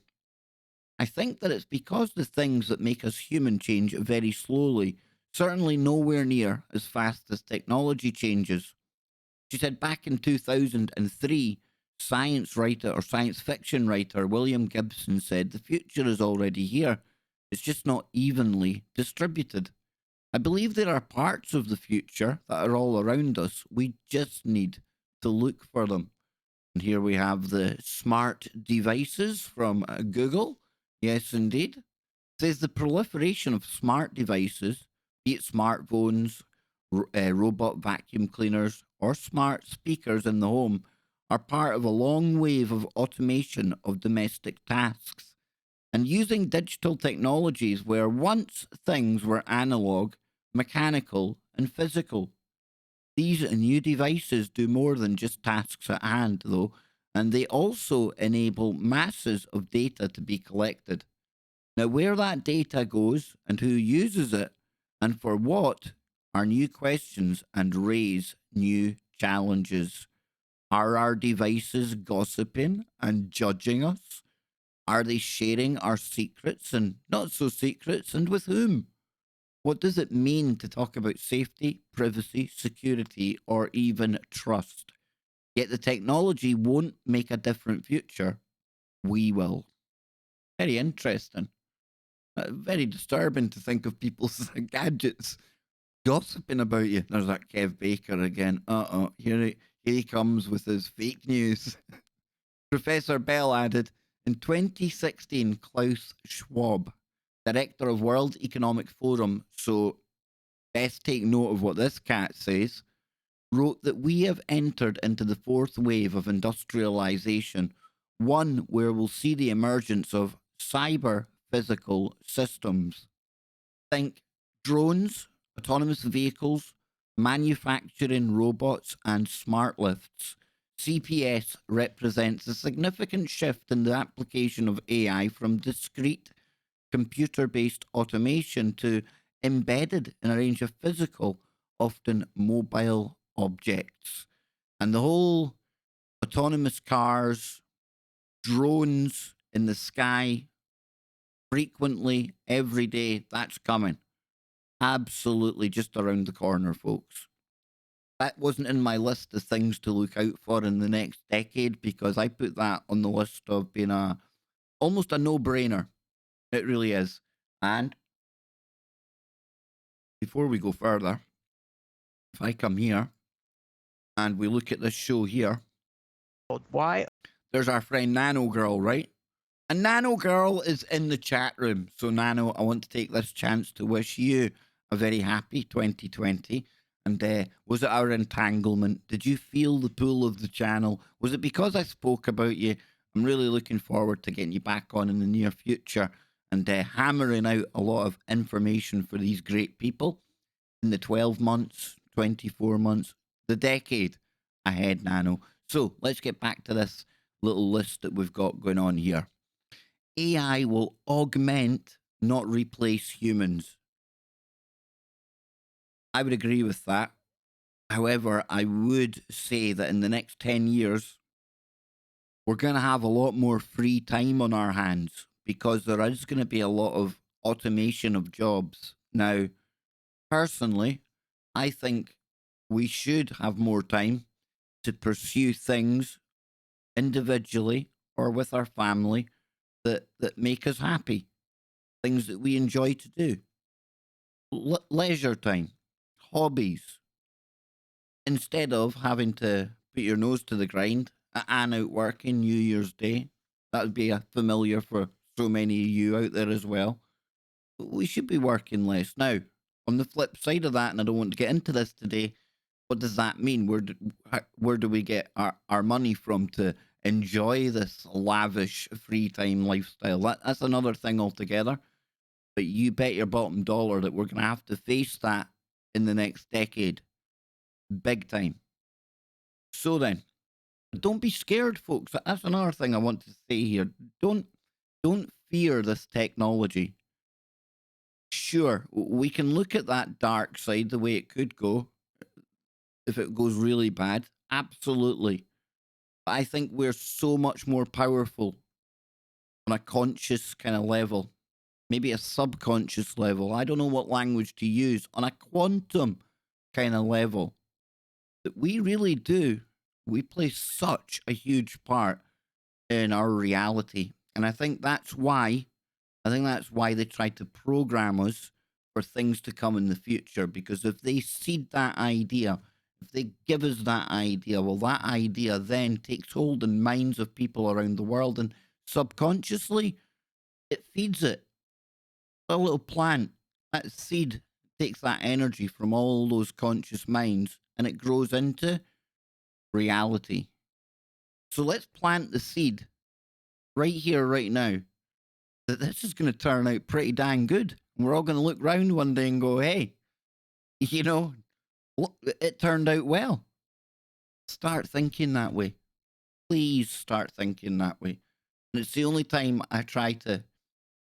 Speaker 2: I think that it's because the things that make us human change very slowly, certainly nowhere near as fast as technology changes. She said back in 2003, science writer or science fiction writer William Gibson said the future is already here. It's just not evenly distributed. I believe there are parts of the future that are all around us. We just need to look for them. And here we have the smart devices from Google. Yes, indeed. It says the proliferation of smart devices, be it smartphones, robot vacuum cleaners, or smart speakers in the home, are part of a long wave of automation of domestic tasks. And using digital technologies where once things were analog, mechanical, and physical. These new devices do more than just tasks at hand, though, and they also enable masses of data to be collected. Now, where that data goes and who uses it and for what are new questions and raise new challenges. Are our devices gossiping and judging us? Are they sharing our secrets and not so secrets, and with whom? What does it mean to talk about safety, privacy, security, or even trust? Yet the technology won't make a different future. We will. Very interesting. Very disturbing to think of people's gadgets gossiping about you. There's that Kev Baker again. Here Here he comes with his fake news. Professor Bell added, in 2016, Klaus Schwab, director of World Economic Forum, so best take note of what this cat says, wrote that we have entered into the fourth wave of industrialization, one where we'll see the emergence of cyber physical systems. Think drones, autonomous vehicles, manufacturing robots, and smart lifts. CPS represents a significant shift in the application of AI from discrete computer-based automation to embedded in a range of physical, often mobile objects. And the whole autonomous cars, drones in the sky, frequently, every day, that's coming. Absolutely just around the corner, folks. That wasn't in my list of things to look out for in the next decade because I put that on the list of being almost a no-brainer. It really is. And before we go further, if I come here and we look at this show here,
Speaker 3: why?
Speaker 2: There's our friend Nano Girl, right? And Nano Girl is in the chat room. So Nano, I want to take this chance to wish you a very happy 2020. And was it our entanglement? Did you feel the pull of the channel? Was it because I spoke about you? I'm really looking forward to getting you back on in the near future and hammering out a lot of information for these great people in the 12 months, 24 months, the decade ahead, Nano. So let's get back to this little list that we've got going on here. AI will augment, not replace humans. I would agree with that. However, I would say that in the next 10 years, we're going to have a lot more free time on our hands because there is going to be a lot of automation of jobs. Now, personally, I think we should have more time to pursue things individually or with our family that make us happy, things that we enjoy to do. Leisure time, hobbies, instead of having to put your nose to the grind and out working New Year's Day. That would be familiar for so many of you out there as well. We should be working less. Now, on the flip side of that, and I don't want to get into this today, what does that mean? Where do we get our money from to enjoy this lavish free time lifestyle? That's another thing altogether. But you bet your bottom dollar that we're going to have to face that in the next decade. Big time. So then, don't be scared, folks. That's another thing I want to say here. Don't fear this technology. Sure, we can look at that dark side, the way it could go, if it goes really bad. Absolutely. But I think we're so much more powerful on a conscious kind of level, maybe a subconscious level. I don't know what language to use, on a quantum kind of level, that we really do. We play such a huge part in our reality. And I think that's why they try to program us for things to come in the future. Because if they seed that idea, if they give us that idea, well, that idea then takes hold in minds of people around the world, and subconsciously, it feeds it. A little plant, that seed takes that energy from all those conscious minds, and it grows into reality. So let's plant the seed right here, right now, that this is going to turn out pretty dang good. We're all going to look round one day and go, hey, look, it turned out well. Start thinking that way. Please start thinking that way. And it's the only time I try to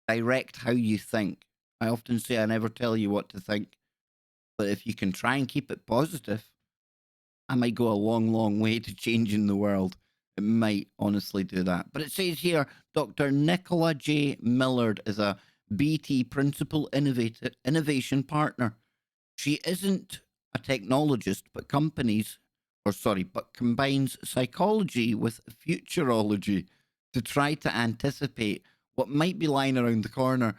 Speaker 2: direct how you think. I often say I never tell you what to think. But if you can try and keep it positive, I might go a long, long way to changing the world. It might honestly do that. But it says here, Dr. Nicola J. Millard is a BT Principal Innovation Partner. She isn't a technologist, but combines psychology with futurology to try to anticipate what might be lying around the corner.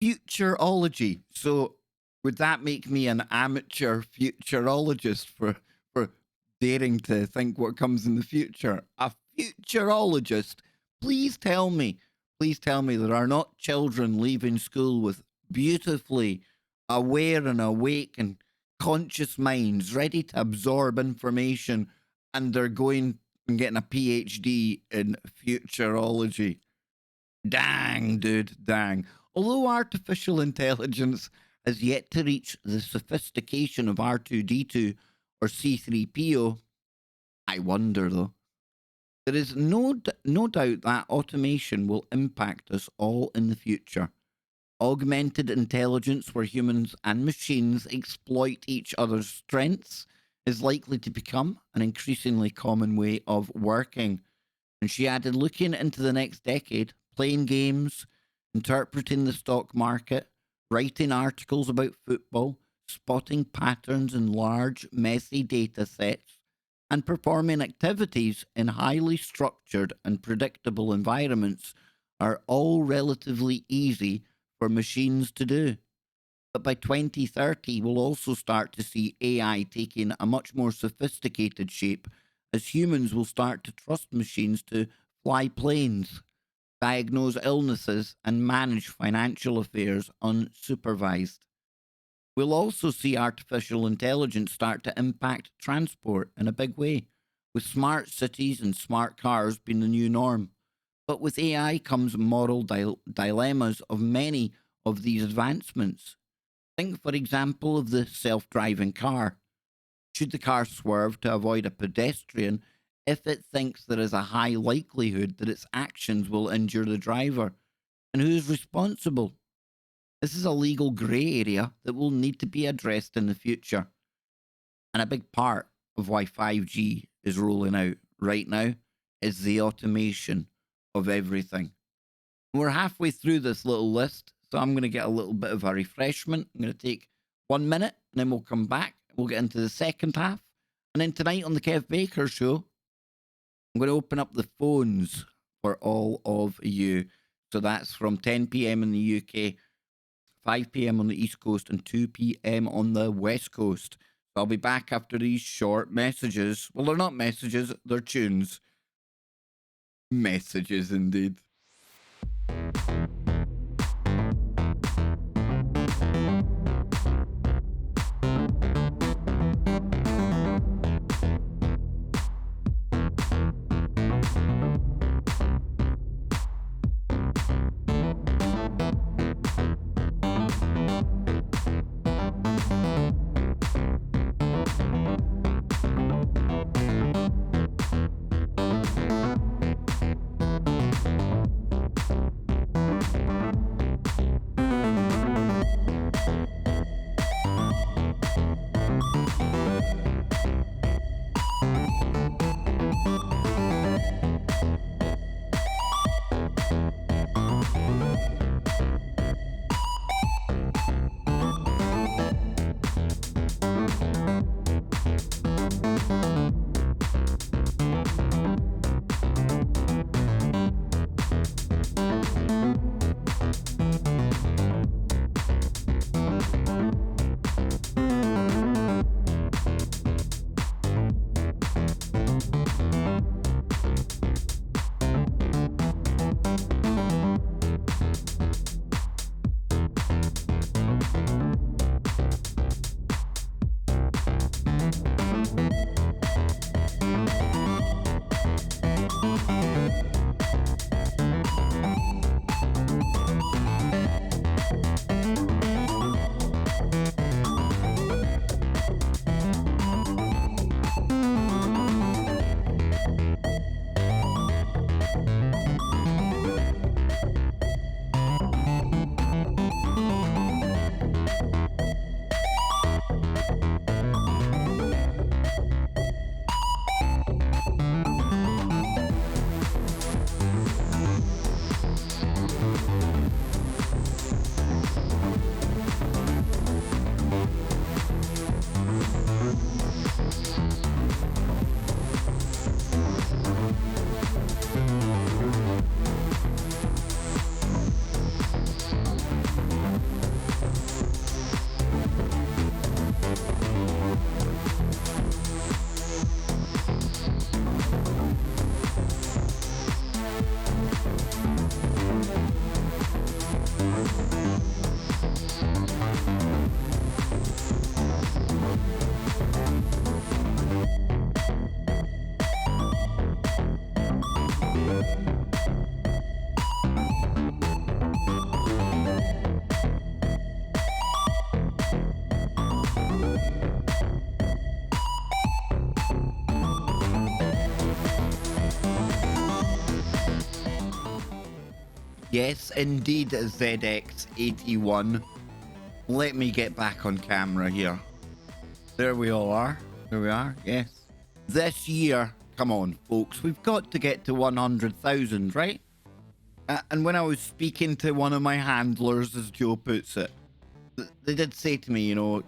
Speaker 2: Futurology. So would that make me an amateur futurologist for daring to think what comes in the future. A futurologist. Please tell me, please tell me there are not children leaving school with beautifully aware and awake and conscious minds ready to absorb information, and they're going and getting a PhD in futurology. Dang, dude, dang. Although artificial intelligence has yet to reach the sophistication of R2D2 or C3PO, I wonder though. There is no doubt that automation will impact us all in the future. Augmented intelligence, where humans and machines exploit each other's strengths, is likely to become an increasingly common way of working. And she added, looking into the next decade, playing games, interpreting the stock market, writing articles about football, spotting patterns in large, messy data sets, and performing activities in highly structured and predictable environments are all relatively easy for machines to do. But by 2030, we'll also start to see AI taking a much more sophisticated shape, as humans will start to trust machines to fly planes, diagnose illnesses, and manage financial affairs unsupervised. We'll also see artificial intelligence start to impact transport in a big way, with smart cities and smart cars being the new norm. But with AI comes moral dilemmas of many of these advancements. Think, for example, of the self-driving car. Should the car swerve to avoid a pedestrian if it thinks there is a high likelihood that its actions will injure the driver? And who's responsible? This is a legal grey area that will need to be addressed in the future. And a big part of why 5G is rolling out right now is the automation of everything. We're halfway through this little list, so I'm going to get a little bit of a refreshment. I'm going to take 1 minute, and then we'll come back. We'll get into the second half. And then tonight on the Kev Baker Show, I'm going to open up the phones for all of you. So that's from 10 p.m. in the UK, 5 p.m. on the East Coast, and 2 p.m. on the West Coast. So I'll be back after these short messages. Well, they're not messages, they're tunes. Messages, indeed. Yes, indeed, ZX81. Let me get back on camera here. There we all are. There we are, yes. This year, come on, folks, we've got to get to 100,000, right? And when I was speaking to one of my handlers, as Joe puts it, they did say to me, you know,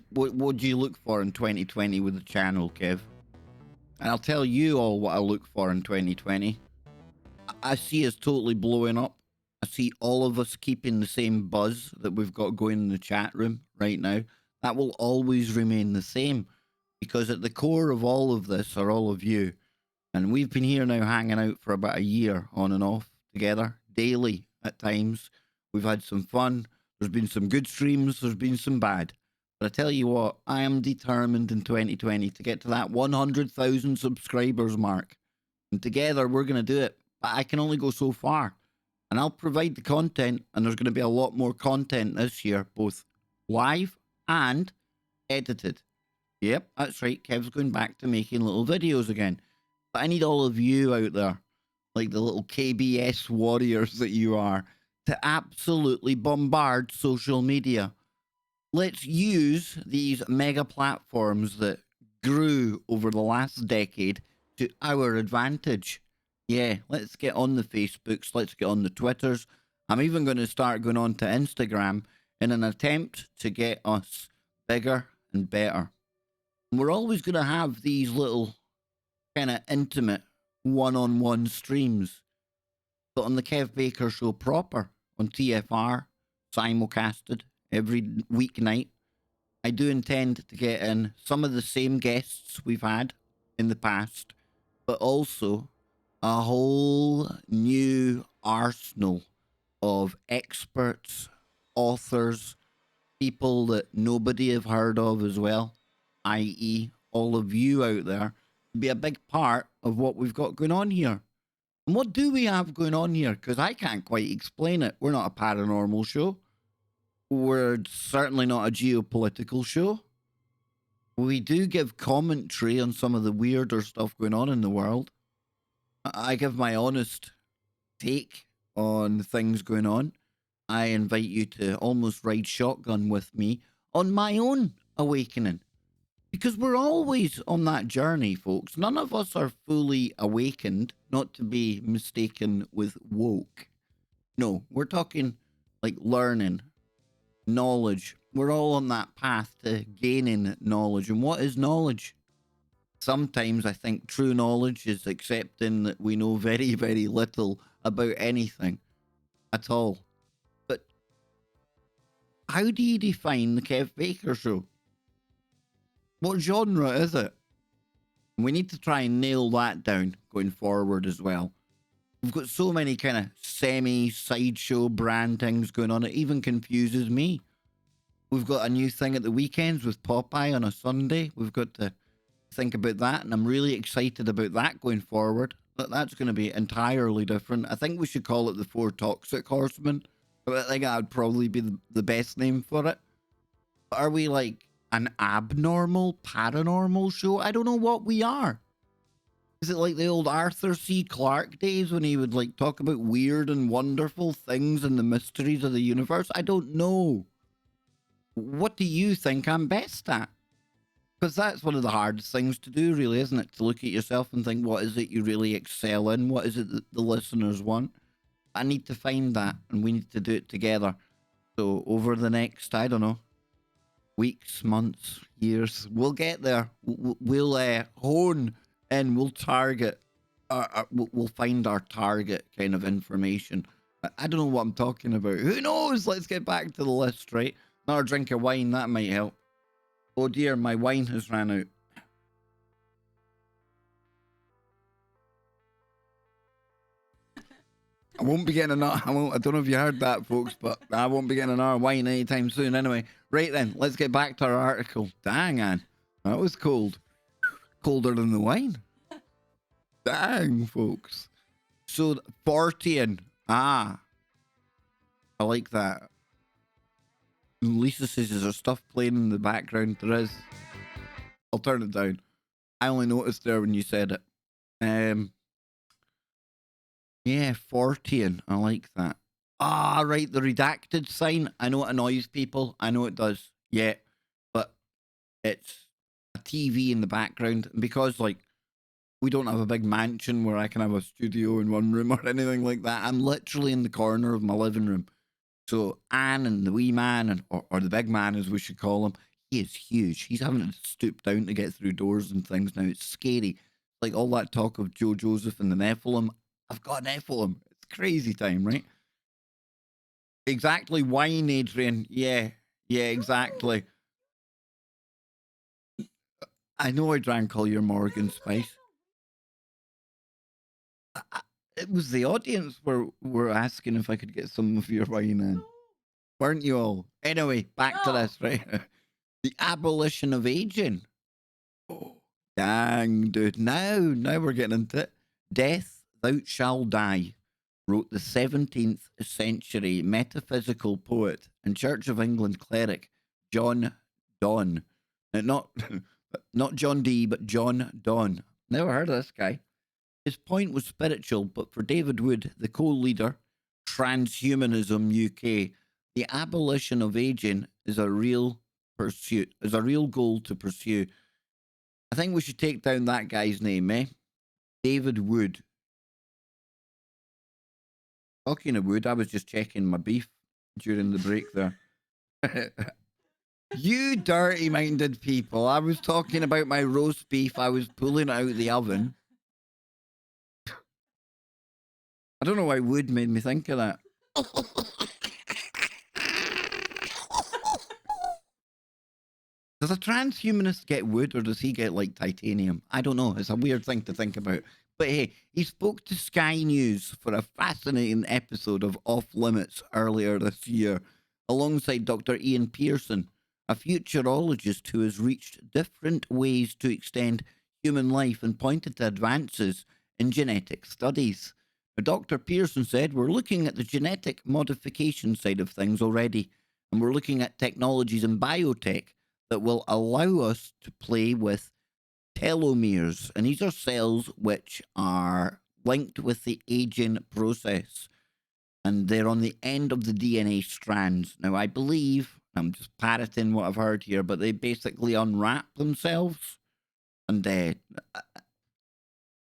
Speaker 2: what do you look for in 2020 with the channel, Kev? And I'll tell you all what I look for in 2020. I see us totally blowing up. I see all of us keeping the same buzz that we've got going in the chat room right now. That will always remain the same, because at the core of all of this are all of you. And we've been here now hanging out for about a year on and off together, daily at times. We've had some fun. There's been some good streams. There's been some bad. But I tell you what, I am determined in 2020 to get to that 100,000 subscribers mark. And together we're going to do it. But I can only go so far. And I'll provide the content, and there's going to be a lot more content this year, both live and edited. Yep, that's right. Kev's going back to making little videos again. But I need all of you out there, like the little KBS warriors that you are, to absolutely bombard social media. Let's use these mega platforms that grew over the last decade to our advantage. Yeah, let's get on the Facebooks, let's get on the Twitters. I'm even going to start going on to Instagram in an attempt to get us bigger and better. And we're always going to have these little kind of intimate one-on-one streams. But on the Kev Baker Show proper, on TFR, simulcasted every weeknight, I do intend to get in some of the same guests we've had in the past, but also a whole new arsenal of experts, authors, people that nobody have heard of as well, i.e. all of you out there, be a big part of what we've got going on here. And what do we have going on here? Because I can't quite explain it. We're not a paranormal show. We're certainly not a geopolitical show. We do give commentary on some of the weirder stuff going on in the world. I give my honest take on things going on. I invite you to almost ride shotgun with me on my own awakening. Because we're always on that journey, folks. None of us are fully awakened, not to be mistaken with woke. No, we're talking like learning, knowledge. We're all on that path to gaining knowledge. And what is knowledge? Sometimes I think true knowledge is accepting that we know very, very little about anything at all. But how do you define the Kev Baker Show? What genre is it? We need to try and nail that down going forward as well. We've got so many kind of semi-sideshow brand things going on, it even confuses me. We've got a new thing at the weekends with Popeye on a Sunday. We've got to think about that, and I'm really excited about that going forward. That's going to be entirely different. I think we should call it the Four Toxic Horsemen. I think that would probably be the best name for it. Are we like an abnormal, paranormal show? I don't know what we are. Is it like the old Arthur C. Clarke days when he would like talk about weird and wonderful things and the mysteries of the universe? I don't know. What do you think I'm best at? Because that's one of the hardest things to do, really, isn't it? To look at yourself and think, what is it you really excel in? What is it that the listeners want? I need to find that, and we need to do it together. So over the next, I don't know, weeks, months, years, we'll get there. We'll hone in, we'll target, we'll find our target kind of information. I don't know what I'm talking about. Who knows? Let's get back to the list, right? Another drink of wine, that might help. Oh dear, my wine has ran out. I won't be getting another, I don't know if you heard that, folks, but I won't be getting another wine anytime soon anyway. Right then, let's get back to our article. Dang, Anne, that was cold. Colder than the wine. Dang, folks. So, 40ing. I like that. Lisa says, is there stuff playing in the background? There is. I'll turn it down. I only noticed there when you said it. Yeah, 40. I like that. Ah, right, the redacted sign. I know it annoys people. I know it does. Yeah, but it's a TV in the background. And because, like, we don't have a big mansion where I can have a studio in one room or anything like that, I'm literally in the corner of my living room. So Anne and the wee man, or the big man as we should call him, he is huge. He's having to stoop down to get through doors and things now. It's scary. Like all that talk of Joe Joseph and the Nephilim. I've got an Nephilim. It's crazy time, right? Exactly. Wine, Adrian. Yeah. Yeah, exactly. I know I drank all your Morgan Spice. It was the audience were asking if I could get some of your wine in. Weren't you all? Anyway, back to this, right? The abolition of aging. Oh, dang, dude. Now we're getting into it. Death, thou shalt die, wrote the 17th century metaphysical poet and Church of England cleric John Donne. Now, not John Dee, but John Donne. Never heard of this guy. His point was spiritual, but for David Wood, the co-leader, Transhumanism UK, the abolition of aging is a real goal to pursue. I think we should take down that guy's name, eh? David Wood. Talking of Wood, I was just checking my beef during the break there. You dirty-minded people. I was talking about my roast beef. I was pulling it out of the oven. I don't know why Wood made me think of that. Does a transhumanist get wood or does he get like titanium? I don't know. It's a weird thing to think about. But hey, he spoke to Sky News for a fascinating episode of Off Limits earlier this year, alongside Dr. Ian Pearson, a futurologist who has reached different ways to extend human life and pointed to advances in genetic studies. Now, Dr. Pearson said, we're looking at the genetic modification side of things already, and we're looking at technologies in biotech that will allow us to play with telomeres. And these are cells which are linked with the aging process. And they're on the end of the DNA strands. Now, I believe, I'm just parroting what I've heard here, but they basically unwrap themselves. And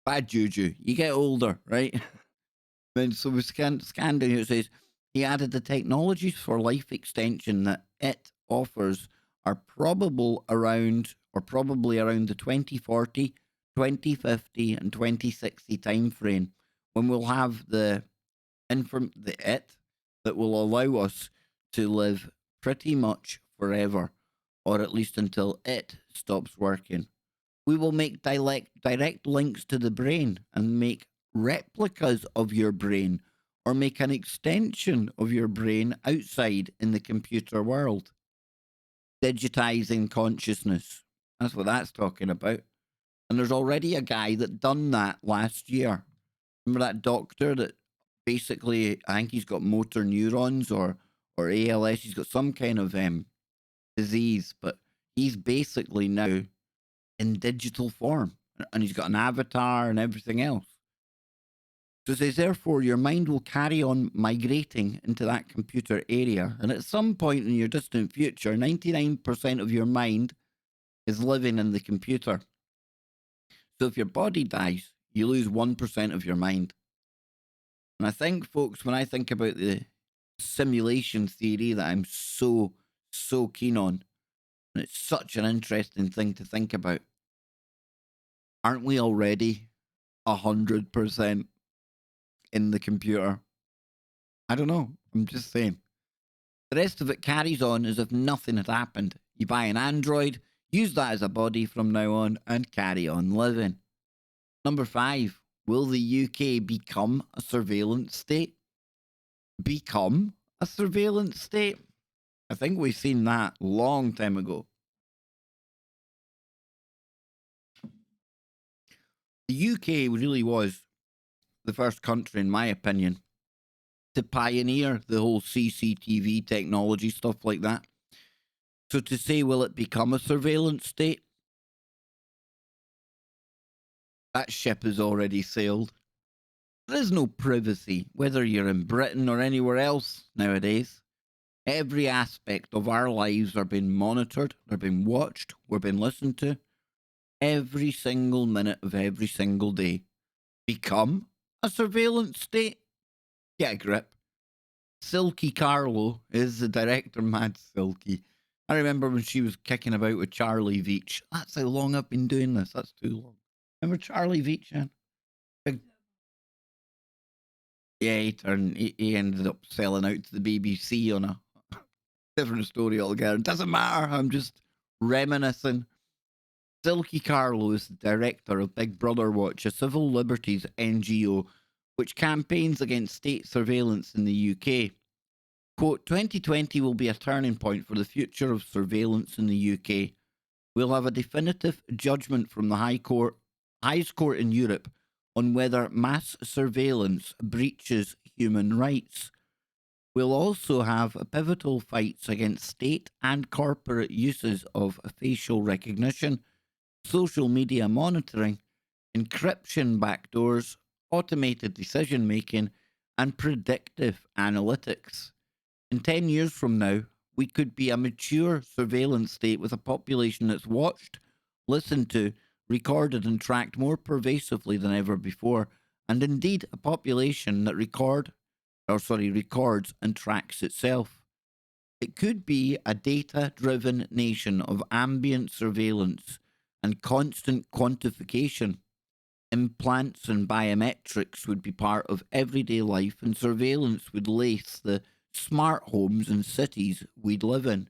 Speaker 2: bad juju. You get older, right? And so we scanned here, it says, he added the technologies for life extension that it offers are probably around the 2040, 2050, and 2060 timeframe when we'll have the it that will allow us to live pretty much forever, or at least until it stops working. We will make direct links to the brain and make replicas of your brain or make an extension of your brain outside in the computer world. Digitizing consciousness. That's what that's talking about. And there's already a guy that done that last year. Remember that doctor that basically, I think he's got motor neurons or ALS. He's got some kind of disease, but he's basically now in digital form. And he's got an avatar and everything else. So it says, therefore, your mind will carry on migrating into that computer area. And at some point in your distant future, 99% of your mind is living in the computer. So if your body dies, you lose 1% of your mind. And I think, folks, when I think about the simulation theory that I'm so keen on, and it's such an interesting thing to think about, aren't we already 100% in the computer? I don't know. I'm just saying. The rest of it carries on as if nothing had happened. You buy an Android, use that as a body from now on, and carry on living. Number 5. Will the UK become a surveillance state? Become a surveillance state? I think we've seen that long time ago. The UK really was the first country, in my opinion, to pioneer the whole CCTV technology, stuff like that. So to say, will it become a surveillance state? That ship has already sailed. There is no privacy, whether you're in Britain or anywhere else nowadays. Every aspect of our lives are being monitored, they're being watched, we're being listened to every single minute of every single day. Become a surveillance state? Get a grip. Silky Carlo is the director, Mad Silky. I remember when she was kicking about with Charlie Veach. That's how long I've been doing this. That's too long. Remember Charlie Veach, man? Big... Yeah, he ended up selling out to the BBC on a different story altogether. It doesn't matter. I'm just reminiscing. Silky Carlo is the director of Big Brother Watch, a civil liberties NGO which campaigns against state surveillance in the UK. Quote, 2020 will be a turning point for the future of surveillance in the UK. We'll have a definitive judgment from the highest court in Europe on whether mass surveillance breaches human rights. We'll also have pivotal fights against state and corporate uses of facial recognition, social media monitoring, encryption backdoors, automated decision making, and predictive analytics. In 10 years from now, we could be a mature surveillance state with a population that's watched, listened to, recorded, and tracked more pervasively than ever before, and indeed a population that records and tracks itself. It could be a data-driven nation of ambient surveillance and constant quantification. Implants and biometrics would be part of everyday life, and surveillance would lace the smart homes and cities we'd live in.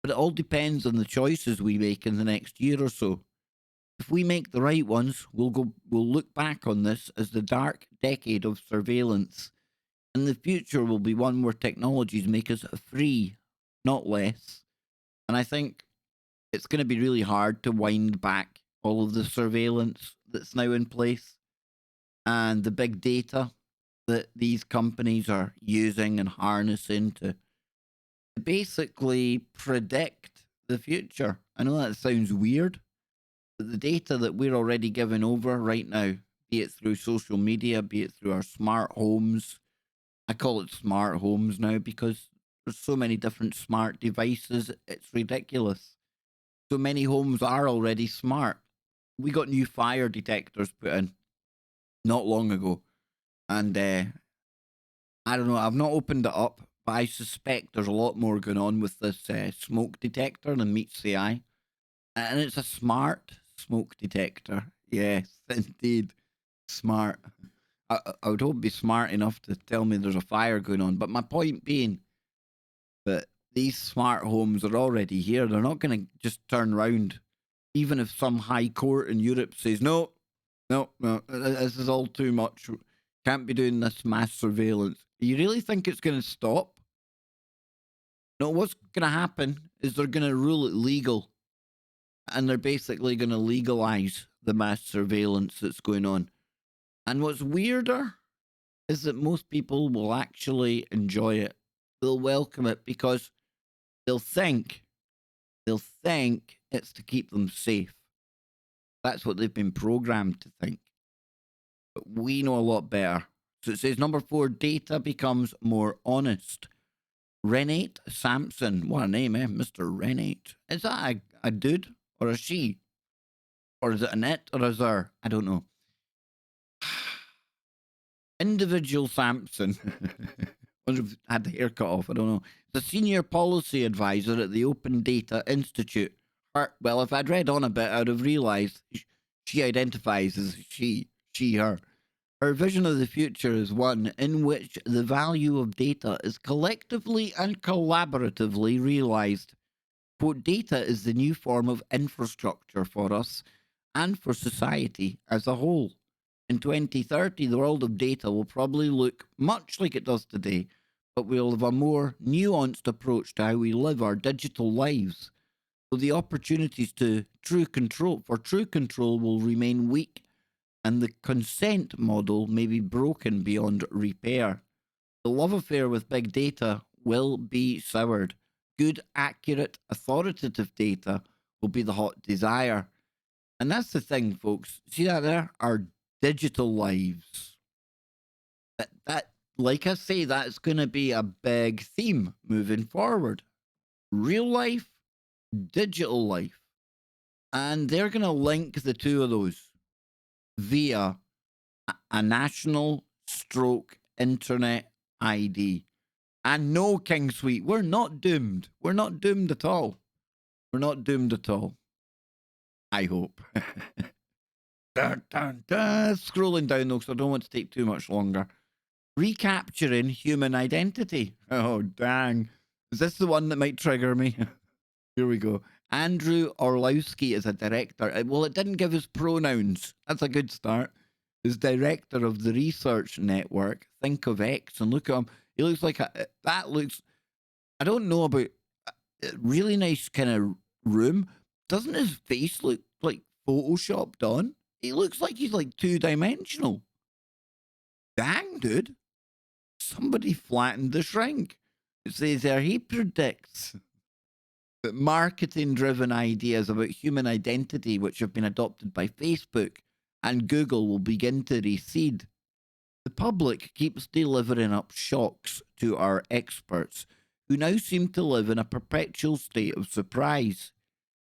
Speaker 2: But it all depends on the choices we make in the next year or so. If we make the right ones, we'll look back on this as the dark decade of surveillance, and the future will be one where technologies make us free, not less. And I think it's going to be really hard to wind back all of the surveillance that's now in place and the big data that these companies are using and harnessing to basically predict the future. I know that sounds weird, but the data that we're already giving over right now, be it through social media, be it through our smart homes. I call it smart homes now because there's so many different smart devices, it's ridiculous. So many homes are already smart. We got new fire detectors put in not long ago. And I don't know, I've not opened it up, but I suspect there's a lot more going on with this smoke detector than meets the eye. And it's a smart smoke detector. Yes, indeed. Smart. I would hope it'd be smart enough to tell me there's a fire going on. But my point being that these smart homes are already here. They're not going to just turn around, even if some high court in Europe says, no, this is all too much. Can't be doing this mass surveillance. You really think it's going to stop? No, what's going to happen is they're going to rule it legal. And they're basically going to legalize the mass surveillance that's going on. And what's weirder is that most people will actually enjoy it. They'll welcome it because they'll think it's to keep them safe. That's what they've been programmed to think. But we know a lot better. So it says number 4, data becomes more honest. Renate Sampson. What a name, eh? Mr. Renate. Is that a dude or a she? Or is it an it or a zer? I don't know. Individual Sampson. Wonder if had the hair cut off. I don't know. The senior policy advisor at the Open Data Institute. Well, if I'd read on a bit, I'd have realised she identifies as she, her. Her vision of the future is one in which the value of data is collectively and collaboratively realised. Quote, data is the new form of infrastructure for us and for society as a whole. In 2030, the world of data will probably look much like it does today, but we'll have a more nuanced approach to how we live our digital lives. So the opportunities for true control will remain weak, and the consent model may be broken beyond repair. The love affair with big data will be soured. Good, accurate, authoritative data will be the hot desire. And that's the thing, folks. See that there? Our digital lives. That, like I say, that's going to be a big theme moving forward. Real life, digital life. And they're going to link the two of those via a national stroke internet ID. And no, King Sweet, we're not doomed. We're not doomed at all. We're not doomed at all. I hope. Dun, dun, dun. Scrolling down though, because I don't want to take too much longer. Recapturing human identity. Oh, dang. Is this the one that might trigger me? Here we go. Andrew Orlowski is a director. Well, it didn't give us pronouns. That's a good start. Is director of the research network. Think of X, and look at him. He looks like that looks. I don't know about a really nice kind of room. Doesn't his face look like photoshopped on? He looks like he's like 2-dimensional. Dang, dude. Somebody flattened the shrink. It says there he predicts that marketing-driven ideas about human identity, which have been adopted by Facebook and Google, will begin to recede. The public keeps delivering up shocks to our experts, who now seem to live in a perpetual state of surprise.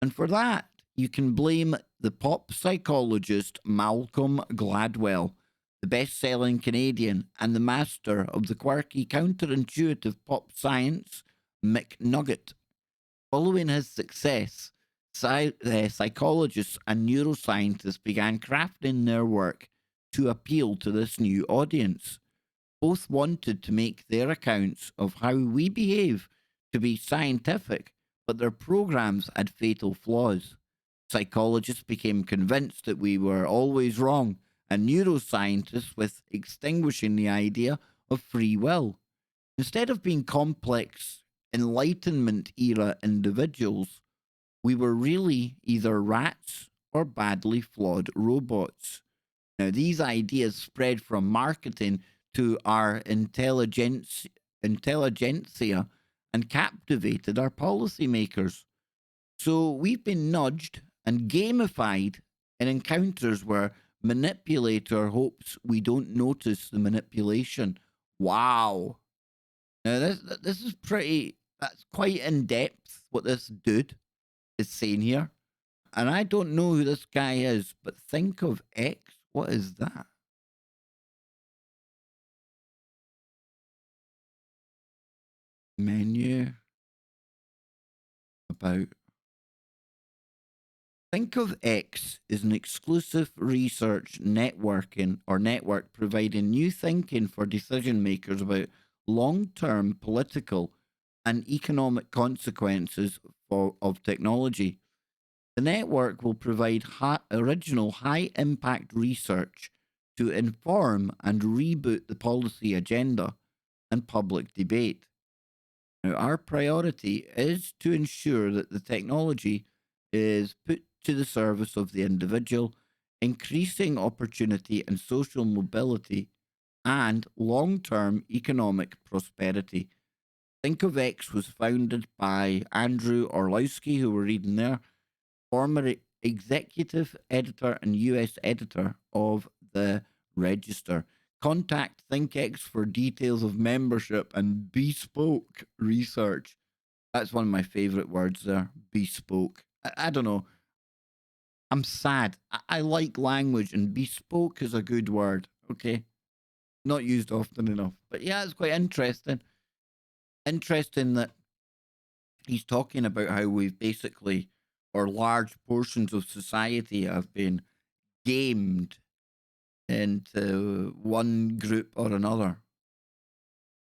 Speaker 2: And for that, you can blame the pop psychologist Malcolm Gladwell, the best-selling Canadian and the master of the quirky, counterintuitive pop science, McNugget. Following his success, psychologists and neuroscientists began crafting their work to appeal to this new audience. Both wanted to make their accounts of how we behave to be scientific, but their programs had fatal flaws. Psychologists became convinced that we were always wrong, and neuroscientists with extinguishing the idea of free will. Instead of being complex Enlightenment era individuals, we were really either rats or badly flawed robots. Now, these ideas spread from marketing to our intelligentsia and captivated our policymakers. So we've been nudged and gamified in encounters where manipulator hopes we don't notice the manipulation. Wow. Now, this is that's quite in depth what this dude is saying here. And I don't know who this guy is, but think of X. What is that? Menu. About. Think of X is an exclusive research networking or network providing new thinking for decision makers about long-term political and economic consequences of technology. The network will provide original high-impact research to inform and reboot the policy agenda and public debate. Now, our priority is to ensure that the technology is put to the service of the individual, increasing opportunity and social mobility and long-term economic prosperity. Think of X was founded by Andrew Orlowski, who we're reading there, former executive editor and US editor of the Register. Contact ThinkX for details of membership and bespoke research. That's one of my favorite words there, bespoke. I don't know. I'm sad. I like language, and bespoke is a good word, okay? Not used often enough. But yeah, it's quite interesting. Interesting that he's talking about how we've basically, or large portions of society have been gamed into one group or another,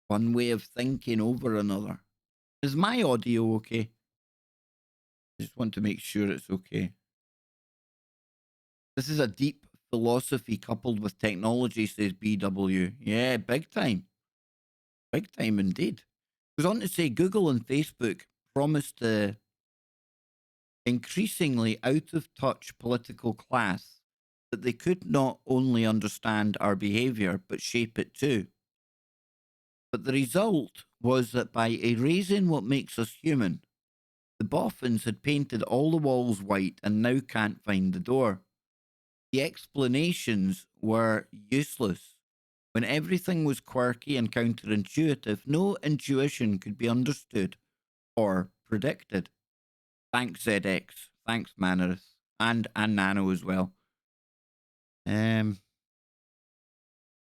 Speaker 2: one way of thinking over another. Is my audio okay? I just want to make sure it's okay. This is a deep philosophy coupled with technology, says BW. Yeah, big time. Big time indeed. Goes on to say Google and Facebook promised the increasingly out of touch political class that they could not only understand our behavior, but shape it too. But the result was that by erasing what makes us human, the boffins had painted all the walls white and now can't find the door. The explanations were useless. When everything was quirky and counterintuitive, no intuition could be understood or predicted. Thanks, ZX. Thanks, Manarus. And Nano as well. It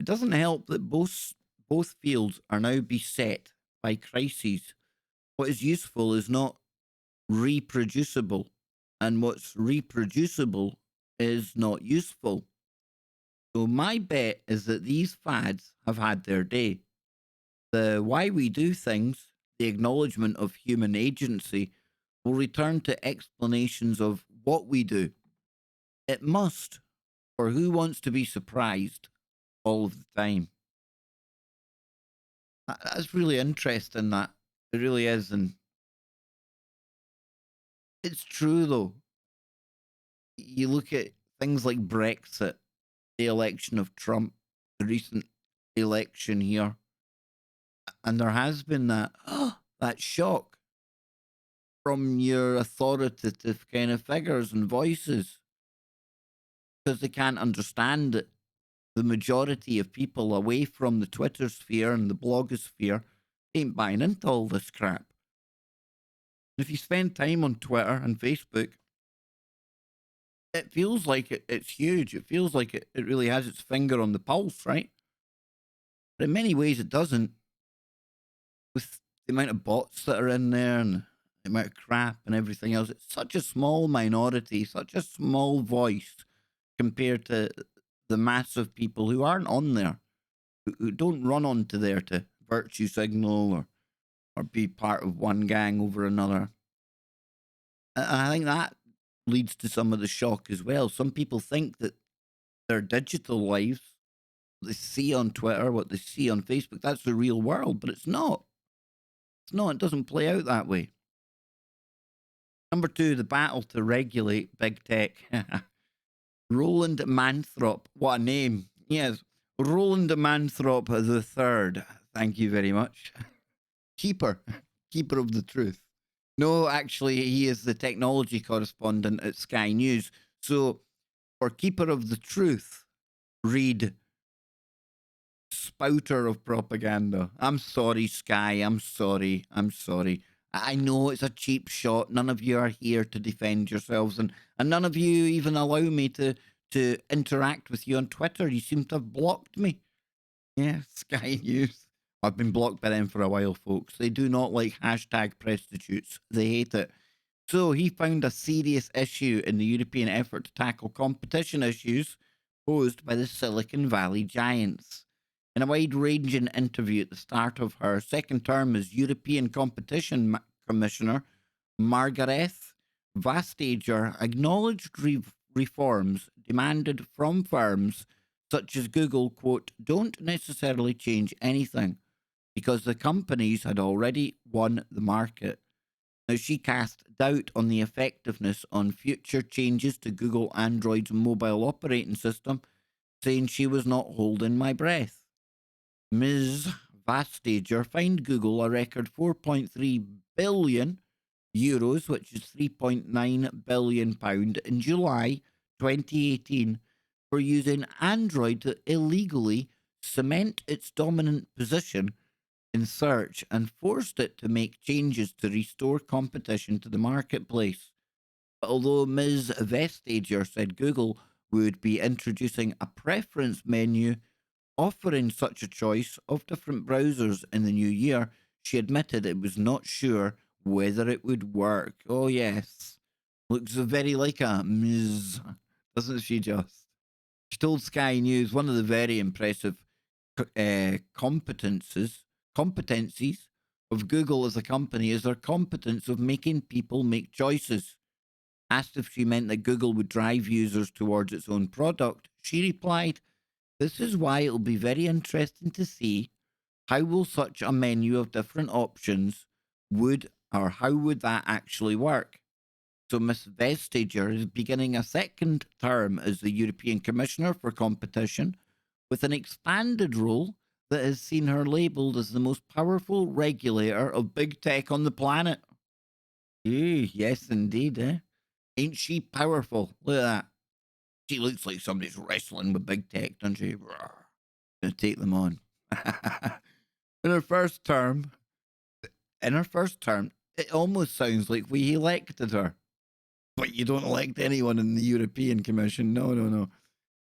Speaker 2: doesn't help that both fields are now beset by crises. What is useful is not reproducible, and what's reproducible is not useful. So my bet is that these fads have had their day. The why we do things, the acknowledgement of human agency, will return to explanations of what we do. It must, for who wants to be surprised all of the time? That's really interesting, that. It really is. And it's true, though. You look at things like Brexit, the election of Trump, the recent election here, and there has been that that shock from your authoritative kind of figures and voices, because they can't understand that the majority of people away from the Twitter sphere and the blogosphere ain't buying into all this crap. If you spend time on Twitter and Facebook, it feels like it's huge. It feels like it really has its finger on the pulse, right? But in many ways, it doesn't. With the amount of bots that are in there and the amount of crap and everything else, it's such a small minority, such a small voice compared to the massive people who aren't on there, who don't run onto there to virtue signal or be part of one gang over another. And I think that leads to some of the shock as well. Some people think that their digital lives, what they see on Twitter, what they see on Facebook, that's the real world, but it's not. It's not. It doesn't play out that way. Number 2, the battle to regulate big tech. Roland Manthrop, what a name. Yes, Roland Manthrop the third. Thank you very much. Keeper of the truth. No, actually, he is the technology correspondent at Sky News. So, for Keeper of the Truth, read Spouter of Propaganda. I'm sorry, Sky. I'm sorry. I know it's a cheap shot. None of you are here to defend yourselves, and none of you even allow me to interact with you on Twitter. You seem to have blocked me. Yeah, Sky News. I've been blocked by them for a while, folks. They do not like hashtag prostitutes. They hate it. So he found a serious issue in the European effort to tackle competition issues posed by the Silicon Valley giants. In a wide-ranging interview at the start of her second term as European Competition Commissioner, Margarethe Vestager acknowledged reforms demanded from firms such as Google, quote, don't necessarily change anything because the companies had already won the market. Now, she cast doubt on the effectiveness on future changes to Google Android's mobile operating system, saying she was not holding my breath. Ms. Vestager fined Google a record 4.3 billion euros, which is £3.9 billion, in July 2018 for using Android to illegally cement its dominant position in search and forced it to make changes to restore competition to the marketplace. But although Ms. Vestager said Google would be introducing a preference menu offering such a choice of different browsers in the new year, she admitted it was not sure whether it would work. Oh, yes. Looks very like a Ms., doesn't she just? She told Sky News one of the very impressive competencies of Google as a company is their competence of making people make choices. Asked if she meant that Google would drive users towards its own product, she replied, this is why it'll be very interesting to see how will such a menu of different options how would that actually work? So Ms. Vestager is beginning a second term as the European Commissioner for Competition with an expanded role that has seen her labelled as the most powerful regulator of big tech on the planet. Yes, indeed, eh? Ain't she powerful? Look at that. She looks like somebody's wrestling with big tech, doesn't she? Gonna take them on. In her first term, it almost sounds like we elected her. But you don't elect anyone in the European Commission. No, no, no.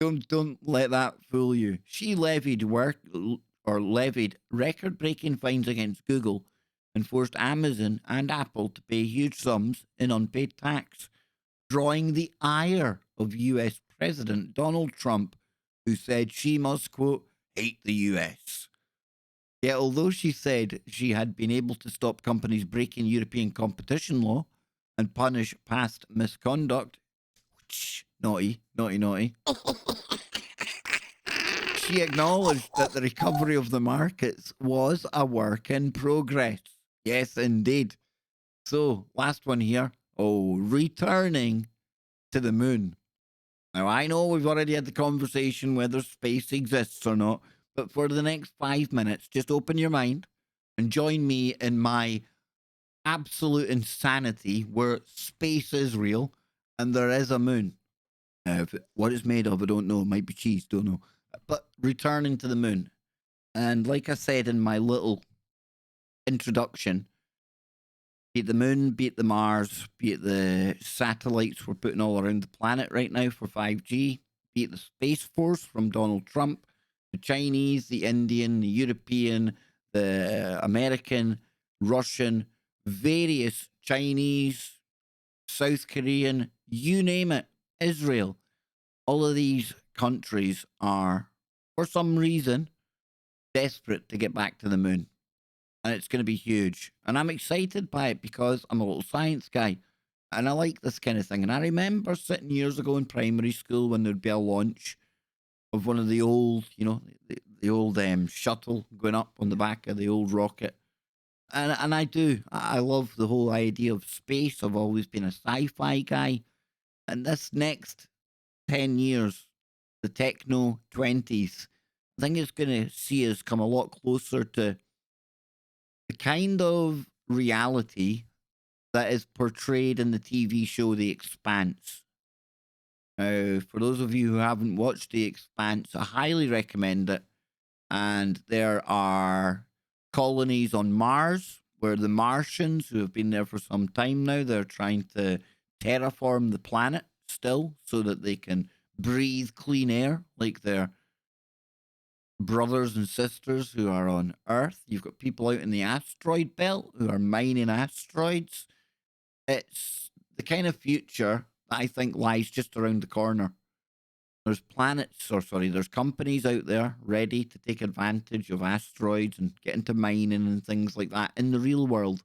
Speaker 2: Don't let that fool you. She levied record-breaking fines against Google and forced Amazon and Apple to pay huge sums in unpaid tax, drawing the ire of US President Donald Trump, who said she must, quote, hate the US. Yet, although she said she had been able to stop companies breaking European competition law and punish past misconduct, naughty, naughty, naughty, she acknowledged that the recovery of the markets was a work in progress. Yes, indeed. So, last one here. Oh, returning to the moon. Now, I know we've already had the conversation whether space exists or not, but for the next 5 minutes, just open your mind and join me in my absolute insanity where space is real and there is a moon. Now, what it's made of, I don't know. It might be cheese, don't know. But returning to the moon. And like I said in my little introduction, be it the moon, be it the Mars, be it the satellites we're putting all around the planet right now for 5G, be it the Space Force from Donald Trump, the Chinese, the Indian, the European, the American, Russian, various Chinese, South Korean, you name it, Israel. All of these countries are, for some reason, desperate to get back to the moon. And it's going to be huge. And I'm excited by it because I'm a little science guy. And I like this kind of thing. And I remember sitting years ago in primary school when there'd be a launch of one of the old, the old shuttle going up on the back of the old rocket. And I love the whole idea of space. I've always been a sci-fi guy. And this next 10 years, the techno 20s, I think it's going to see us come a lot closer to the kind of reality that is portrayed in the TV show The Expanse. Now, for those of you who haven't watched The Expanse, I highly recommend it. And there are colonies on Mars where the Martians, who have been there for some time now, they're trying to terraform the planet still so that they can breathe clean air like their brothers and sisters who are on Earth. You've got people out in the asteroid belt who are mining asteroids. It's the kind of future that I think lies just around the corner. There's there's companies out there ready to take advantage of asteroids and get into mining and things like that. In the real world,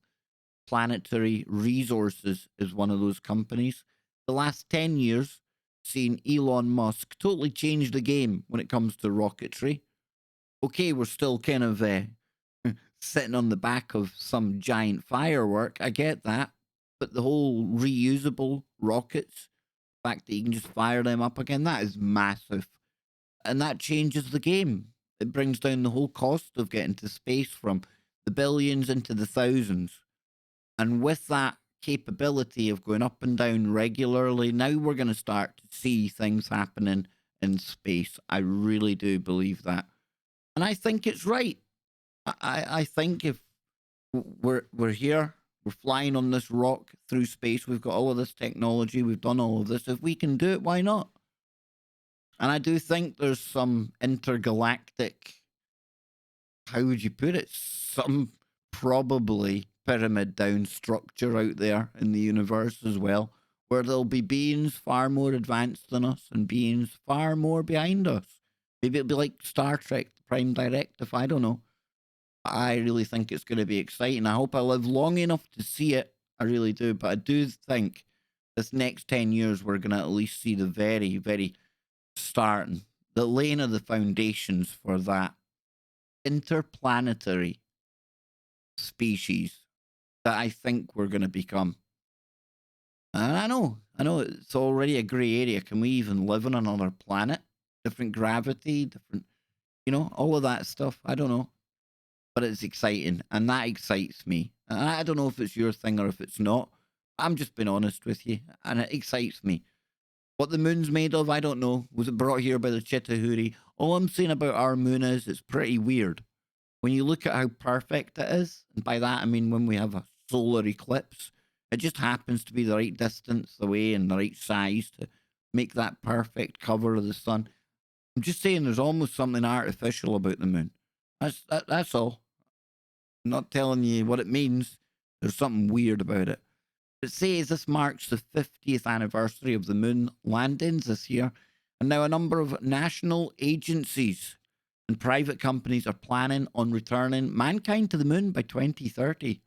Speaker 2: Planetary Resources is one of those companies. The last 10 years, seen Elon Musk totally change the game when it comes to rocketry. Okay, we're still kind of sitting on the back of some giant firework. I get that. But the whole reusable rockets, the fact that you can just fire them up again, that is massive. And that changes the game. It brings down the whole cost of getting to space from the billions into the thousands. And with that capability of going up and down regularly, now we're going to start to see things happening in space. I really do believe that. And I think it's right. I think if we're here, we're flying on this rock through space, we've got all of this technology, we've done all of this. If we can do it, why not? And I do think there's some intergalactic, how would you put it? Some probably pyramid down structure out there in the universe as well, where there'll be beings far more advanced than us and beings far more behind us. Maybe it'll be like Star Trek, the Prime Directive, I don't know. I really think it's going to be exciting. I hope I live long enough to see it. I really do. But I do think this next 10 years, we're going to at least see the very, very starting, the laying of the foundations for that interplanetary species that I think we're going to become. And I know it's already a gray area. Can we even live on another planet? Different gravity, different, all of that stuff. I don't know. But it's exciting, and that excites me. And I don't know if it's your thing or if it's not. I'm just being honest with you, and it excites me. What the moon's made of, I don't know. Was it brought here by the Chittahuri? All I'm saying about our moon is it's pretty weird. When you look at how perfect it is, and by that I mean when we have a solar eclipse, it just happens to be the right distance away and the right size to make that perfect cover of the sun. I'm just saying there's almost something artificial about the moon. That's all. I'm not telling you what it means. There's something weird about it. It says this marks the 50th anniversary of the moon landings this year, and now a number of national agencies and private companies are planning on returning mankind to the moon by 2030.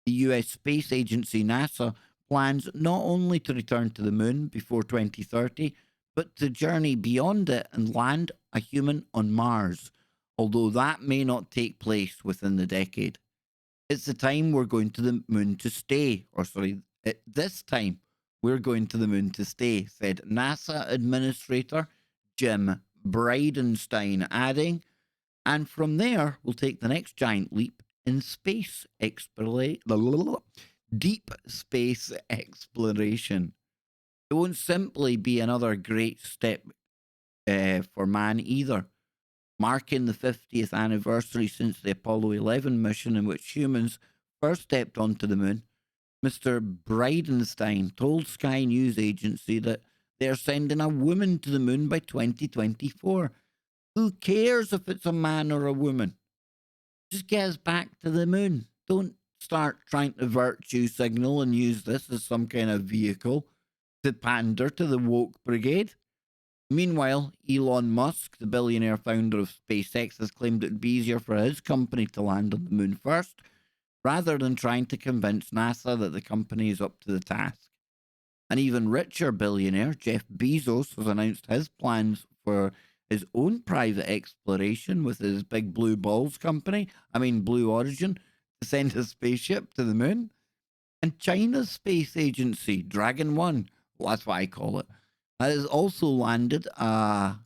Speaker 2: The US Space Agency, NASA, plans not only to return to the moon before 2030, but to journey beyond it and land a human on Mars, although that may not take place within the decade. It's the time we're going to the moon to stay, or sorry, at this time we're going to the moon to stay, said NASA Administrator Jim Bridenstine, adding, and from there we'll take the next giant leap in space deep space exploration. It won't simply be another great step for man either, marking the 50th anniversary since the Apollo 11 mission in which humans first stepped onto the moon. Mr. Bridenstine told Sky News Agency that they're sending a woman to the moon by 2024. Who cares if it's a man or a woman? Just get us back to the moon. Don't start trying to virtue signal and use this as some kind of vehicle to pander to the woke brigade. Meanwhile, Elon Musk, the billionaire founder of SpaceX, has claimed it would be easier for his company to land on the moon first, rather than trying to convince NASA that the company is up to the task. An even richer billionaire, Jeff Bezos, has announced his plans for his own private exploration with his Big Blue Balls company, Blue Origin, to send a spaceship to the moon. And China's space agency, Dragon 1, well, that's what I call it, has also landed a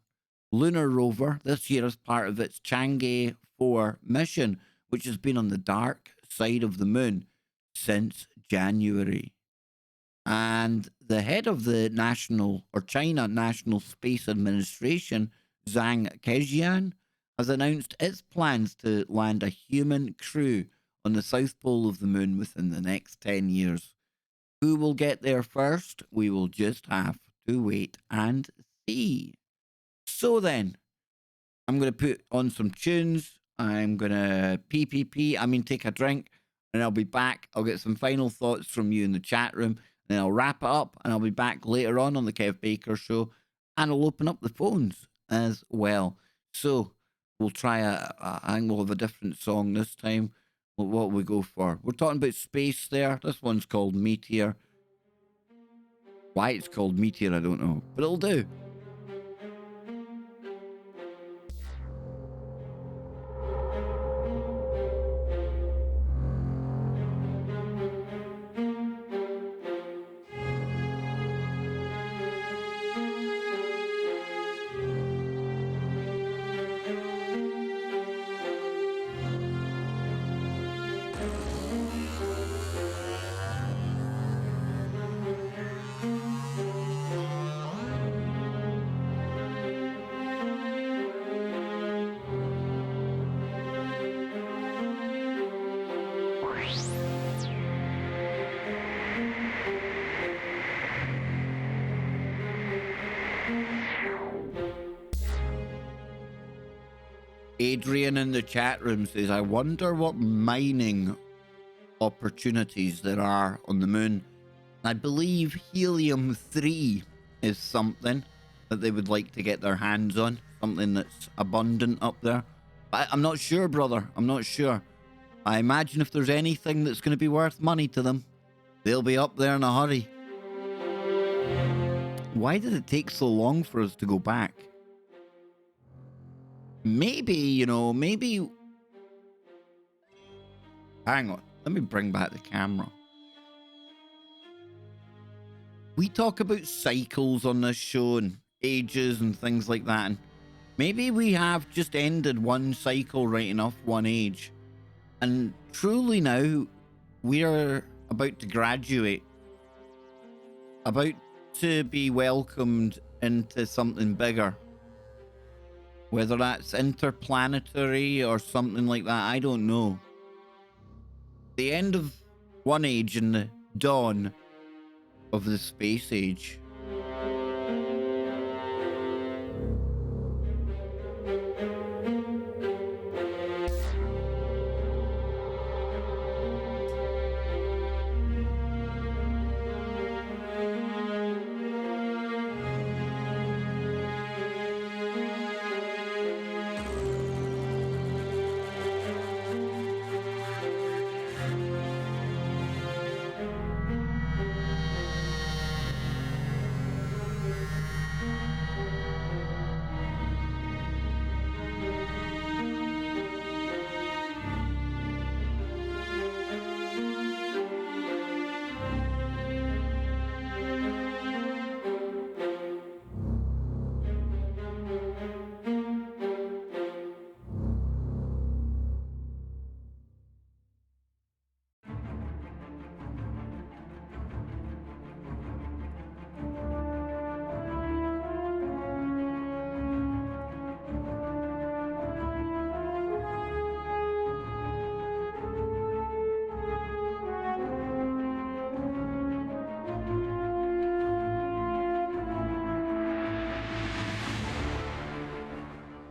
Speaker 2: lunar rover this year as part of its Chang'e 4 mission, which has been on the dark side of the moon since January. And the head of the China National Space Administration, Zhang Kejian, has announced its plans to land a human crew on the south pole of the moon within the next 10 years. Who will get there first? We will just have to wait and see. So then, I'm going to put on some tunes. I'm going to take a drink, and I'll be back. I'll get some final thoughts from you in the chat room, and then I'll wrap it up, and I'll be back later on the Kev Baker Show, and I'll open up the phones as well. So we'll try I think we'll have a different song this time. What will we go for? We're talking about space there. This one's called Meteor. Why it's called Meteor, I don't know, but it'll do. Adrian in the chat room says, I wonder what mining opportunities there are on the moon. I believe helium-3 is something that they would like to get their hands on, something that's abundant up there. But I'm not sure, brother. I'm not sure. I imagine if there's anything that's going to be worth money to them, they'll be up there in a hurry. Why did it take so long for us to go back? Maybe. Hang on. Let me bring back the camera. We talk about cycles on this show and ages and things like that. And maybe we have just ended one cycle right enough, one age. And truly now, we are about to graduate. About to be welcomed into something bigger. Whether that's interplanetary or something like that, I don't know. The end of one age and the dawn of the space age.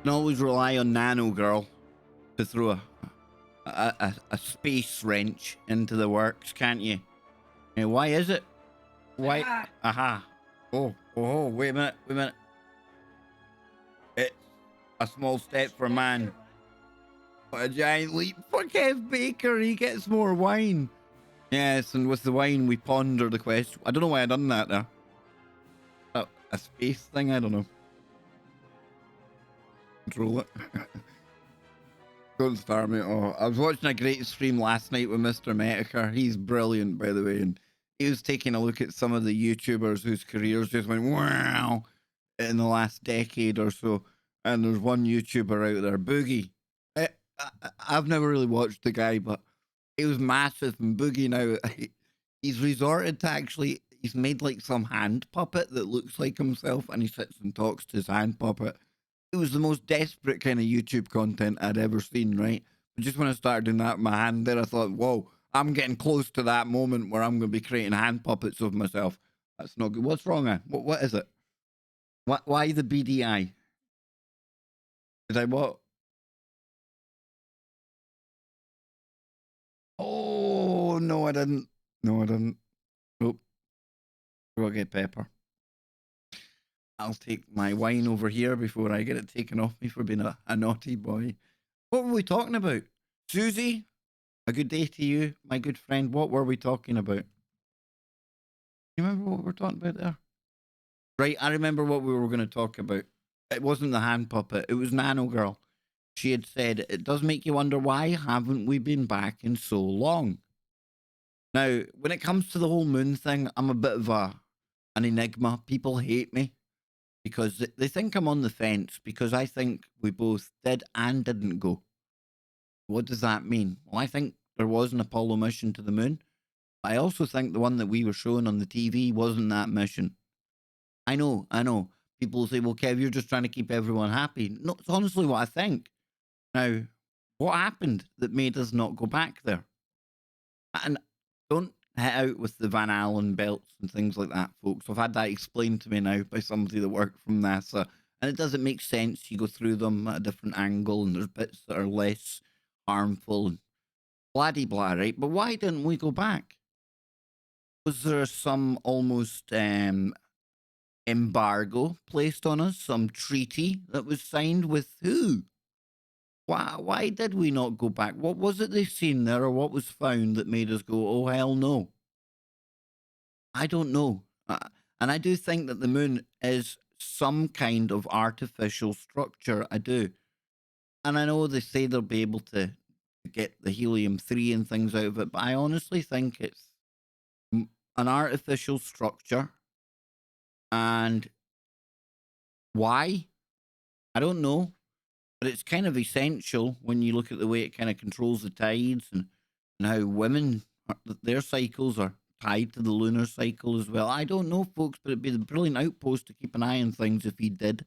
Speaker 2: You can always rely on Nano Girl to throw a space wrench into the works, can't you? And why is it? Why? Aha. Oh, wait a minute. It's a small step for man, but a giant leap for Kev Baker. He gets more wine. Yes, and with the wine, we ponder the question. I don't know why I done that there. A space thing? I don't know. Control it. Don't start me. Oh, I was watching a great stream last night with Mr. Metaker. He's brilliant, by the way, and he was taking a look at some of the YouTubers whose careers just went wow in the last decade or so. And there's one YouTuber out there, Boogie. I've never really watched the guy, but he was massive. And Boogie now, he's resorted to actually, he's made like some hand puppet that looks like himself, and he sits and talks to his hand puppet. It was the most desperate kind of YouTube content I'd ever seen, right? But just when I started doing that with my hand there, I thought, whoa, I'm getting close to that moment where I'm going to be creating hand puppets of myself. That's not good. What's wrong, man? What is it? Why the BDI? Did I what? Oh, no, I didn't. Nope. We'll get pepper. I'll take my wine over here before I get it taken off me for being a naughty boy. What were we talking about? Susie, a good day to you, my good friend. What were we talking about? You remember what we were talking about there? Right, I remember what we were going to talk about. It wasn't the hand puppet. It was Nano Girl. She had said, it does make you wonder, why haven't we been back in so long? Now, when it comes to the whole moon thing, I'm a bit of an enigma. People hate me because they think I'm on the fence, because I think we both did and didn't go. What does that mean? Well, I think there was an Apollo mission to the moon. I also think the one that we were showing on the TV wasn't that mission. I know. People will say, well, Kev, you're just trying to keep everyone happy. No, it's honestly what I think. Now, what happened that made us not go back there? And don't hit out with the Van Allen belts and things like that, folks. I've had that explained to me now by somebody that worked from NASA. And it doesn't make sense. You go through them at a different angle, and there's bits that are less harmful and blah-de-blah, right? But why didn't we go back? Was there some almost embargo placed on us? Some treaty that was signed with who? Why did we not go back? What was it they seen there, or what was found that made us go, oh, hell no? I don't know. And I do think that the moon is some kind of artificial structure. I do. And I know they say they'll be able to get the helium-3 and things out of it, but I honestly think it's an artificial structure. And why? I don't know. But it's kind of essential when you look at the way it kind of controls the tides and how women, their cycles are tied to the lunar cycle as well. I don't know, folks, but it'd be the brilliant outpost to keep an eye on things if he did,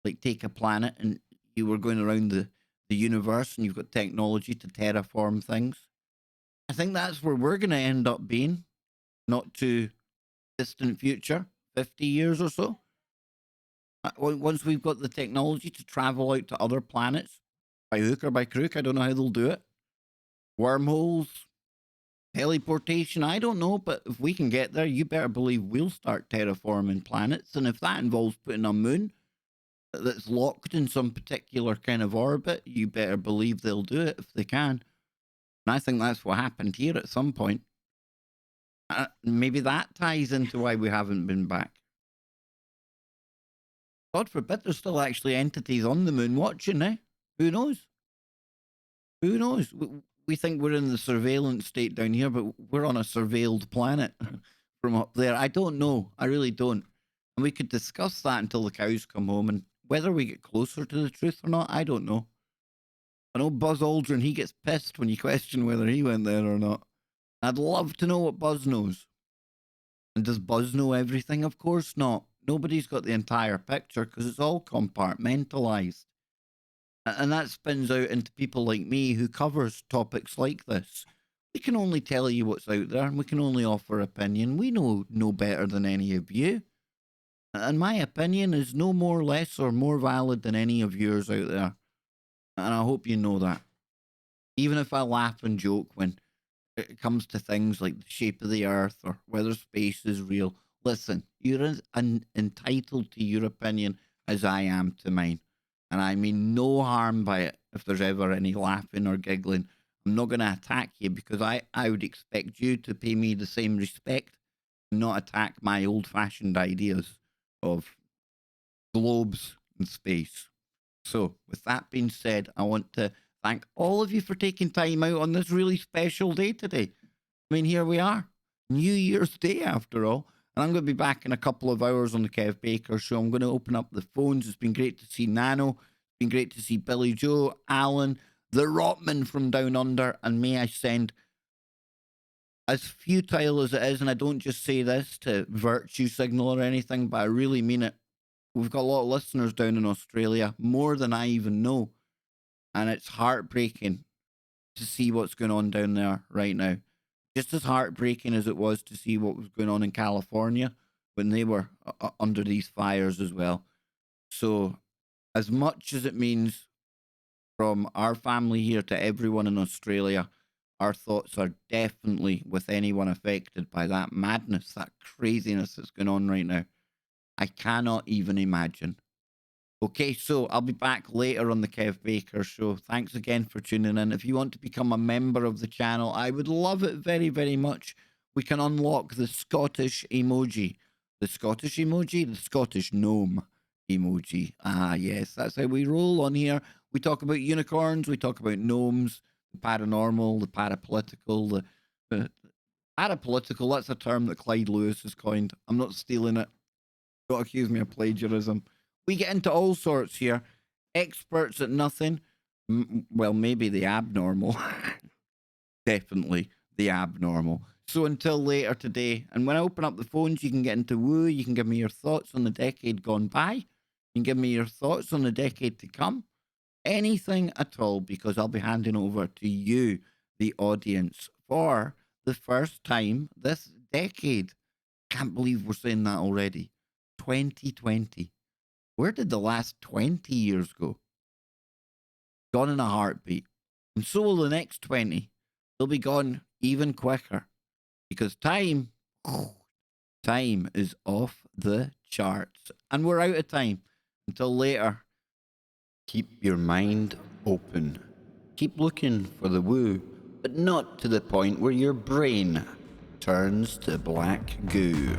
Speaker 2: like, take a planet and you were going around the universe and you've got technology to terraform things. I think that's where we're going to end up being, not too distant future, 50 years or so. Once we've got the technology to travel out to other planets, by hook or by crook, I don't know how they'll do it. Wormholes, teleportation, I don't know, but if we can get there, you better believe we'll start terraforming planets. And if that involves putting a moon that's locked in some particular kind of orbit, you better believe they'll do it if they can. And I think that's what happened here at some point. Maybe that ties into why we haven't been back. God forbid there's still actually entities on the moon watching, eh? Who knows? Who knows? We think we're in the surveillance state down here, but we're on a surveilled planet from up there. I don't know. I really don't. And we could discuss that until the cows come home, and whether we get closer to the truth or not, I don't know. I know Buzz Aldrin, he gets pissed when you question whether he went there or not. I'd love to know what Buzz knows. And does Buzz know everything? Of course not. Nobody's got the entire picture because it's all compartmentalized. And that spins out into people like me who covers topics like this. We can only tell you what's out there and we can only offer opinion. We know no better than any of you. And my opinion is no more, less, or more valid than any of yours out there. And I hope you know that. Even if I laugh and joke when it comes to things like the shape of the earth or whether space is real, listen, you're as entitled to your opinion as I am to mine. And I mean no harm by it if there's ever any laughing or giggling. I'm not going to attack you because I would expect you to pay me the same respect and not attack my old-fashioned ideas of globes and space. So, with that being said, I want to thank all of you for taking time out on this really special day today. I mean, here we are, New Year's Day after all. And I'm going to be back in a couple of hours on the Kev Baker Show. I'm going to open up the phones. It's been great to see Nano. It's been great to see Billy Joe, Alan, the Rotman from Down Under. And may I send, as futile as it is, and I don't just say this to virtue signal or anything, but I really mean it. We've got a lot of listeners down in Australia, more than I even know. And it's heartbreaking to see what's going on down there right now. Just as heartbreaking as it was to see what was going on in California when they were under these fires as well. So as much as it means from our family here to everyone in Australia, our thoughts are definitely with anyone affected by that madness, that craziness that's going on right now. I cannot even imagine. Okay, so I'll be back later on the Kev Baker Show. Thanks again for tuning in. If you want to become a member of the channel, I would love it very, very much. We can unlock the Scottish emoji. The Scottish emoji? The Scottish gnome emoji. Ah, yes, that's how we roll on here. We talk about unicorns, we talk about gnomes, the paranormal, the parapolitical. The parapolitical, that's a term that Clyde Lewis has coined. I'm not stealing it. Don't accuse me of plagiarism. We get into all sorts here. Experts at nothing. Well, maybe the abnormal. Definitely the abnormal. So until later today, and when I open up the phones, you can get into woo. You can give me your thoughts on the decade gone by. You can give me your thoughts on the decade to come. Anything at all, because I'll be handing over to you, the audience, for the first time this decade. Can't believe we're saying that already. 2020. Where did the last 20 years go? Gone in a heartbeat. And so will the next 20. They'll be gone even quicker. Because time is off the charts. And we're out of time. Until later, keep your mind open. Keep looking for the woo, but not to the point where your brain turns to black goo.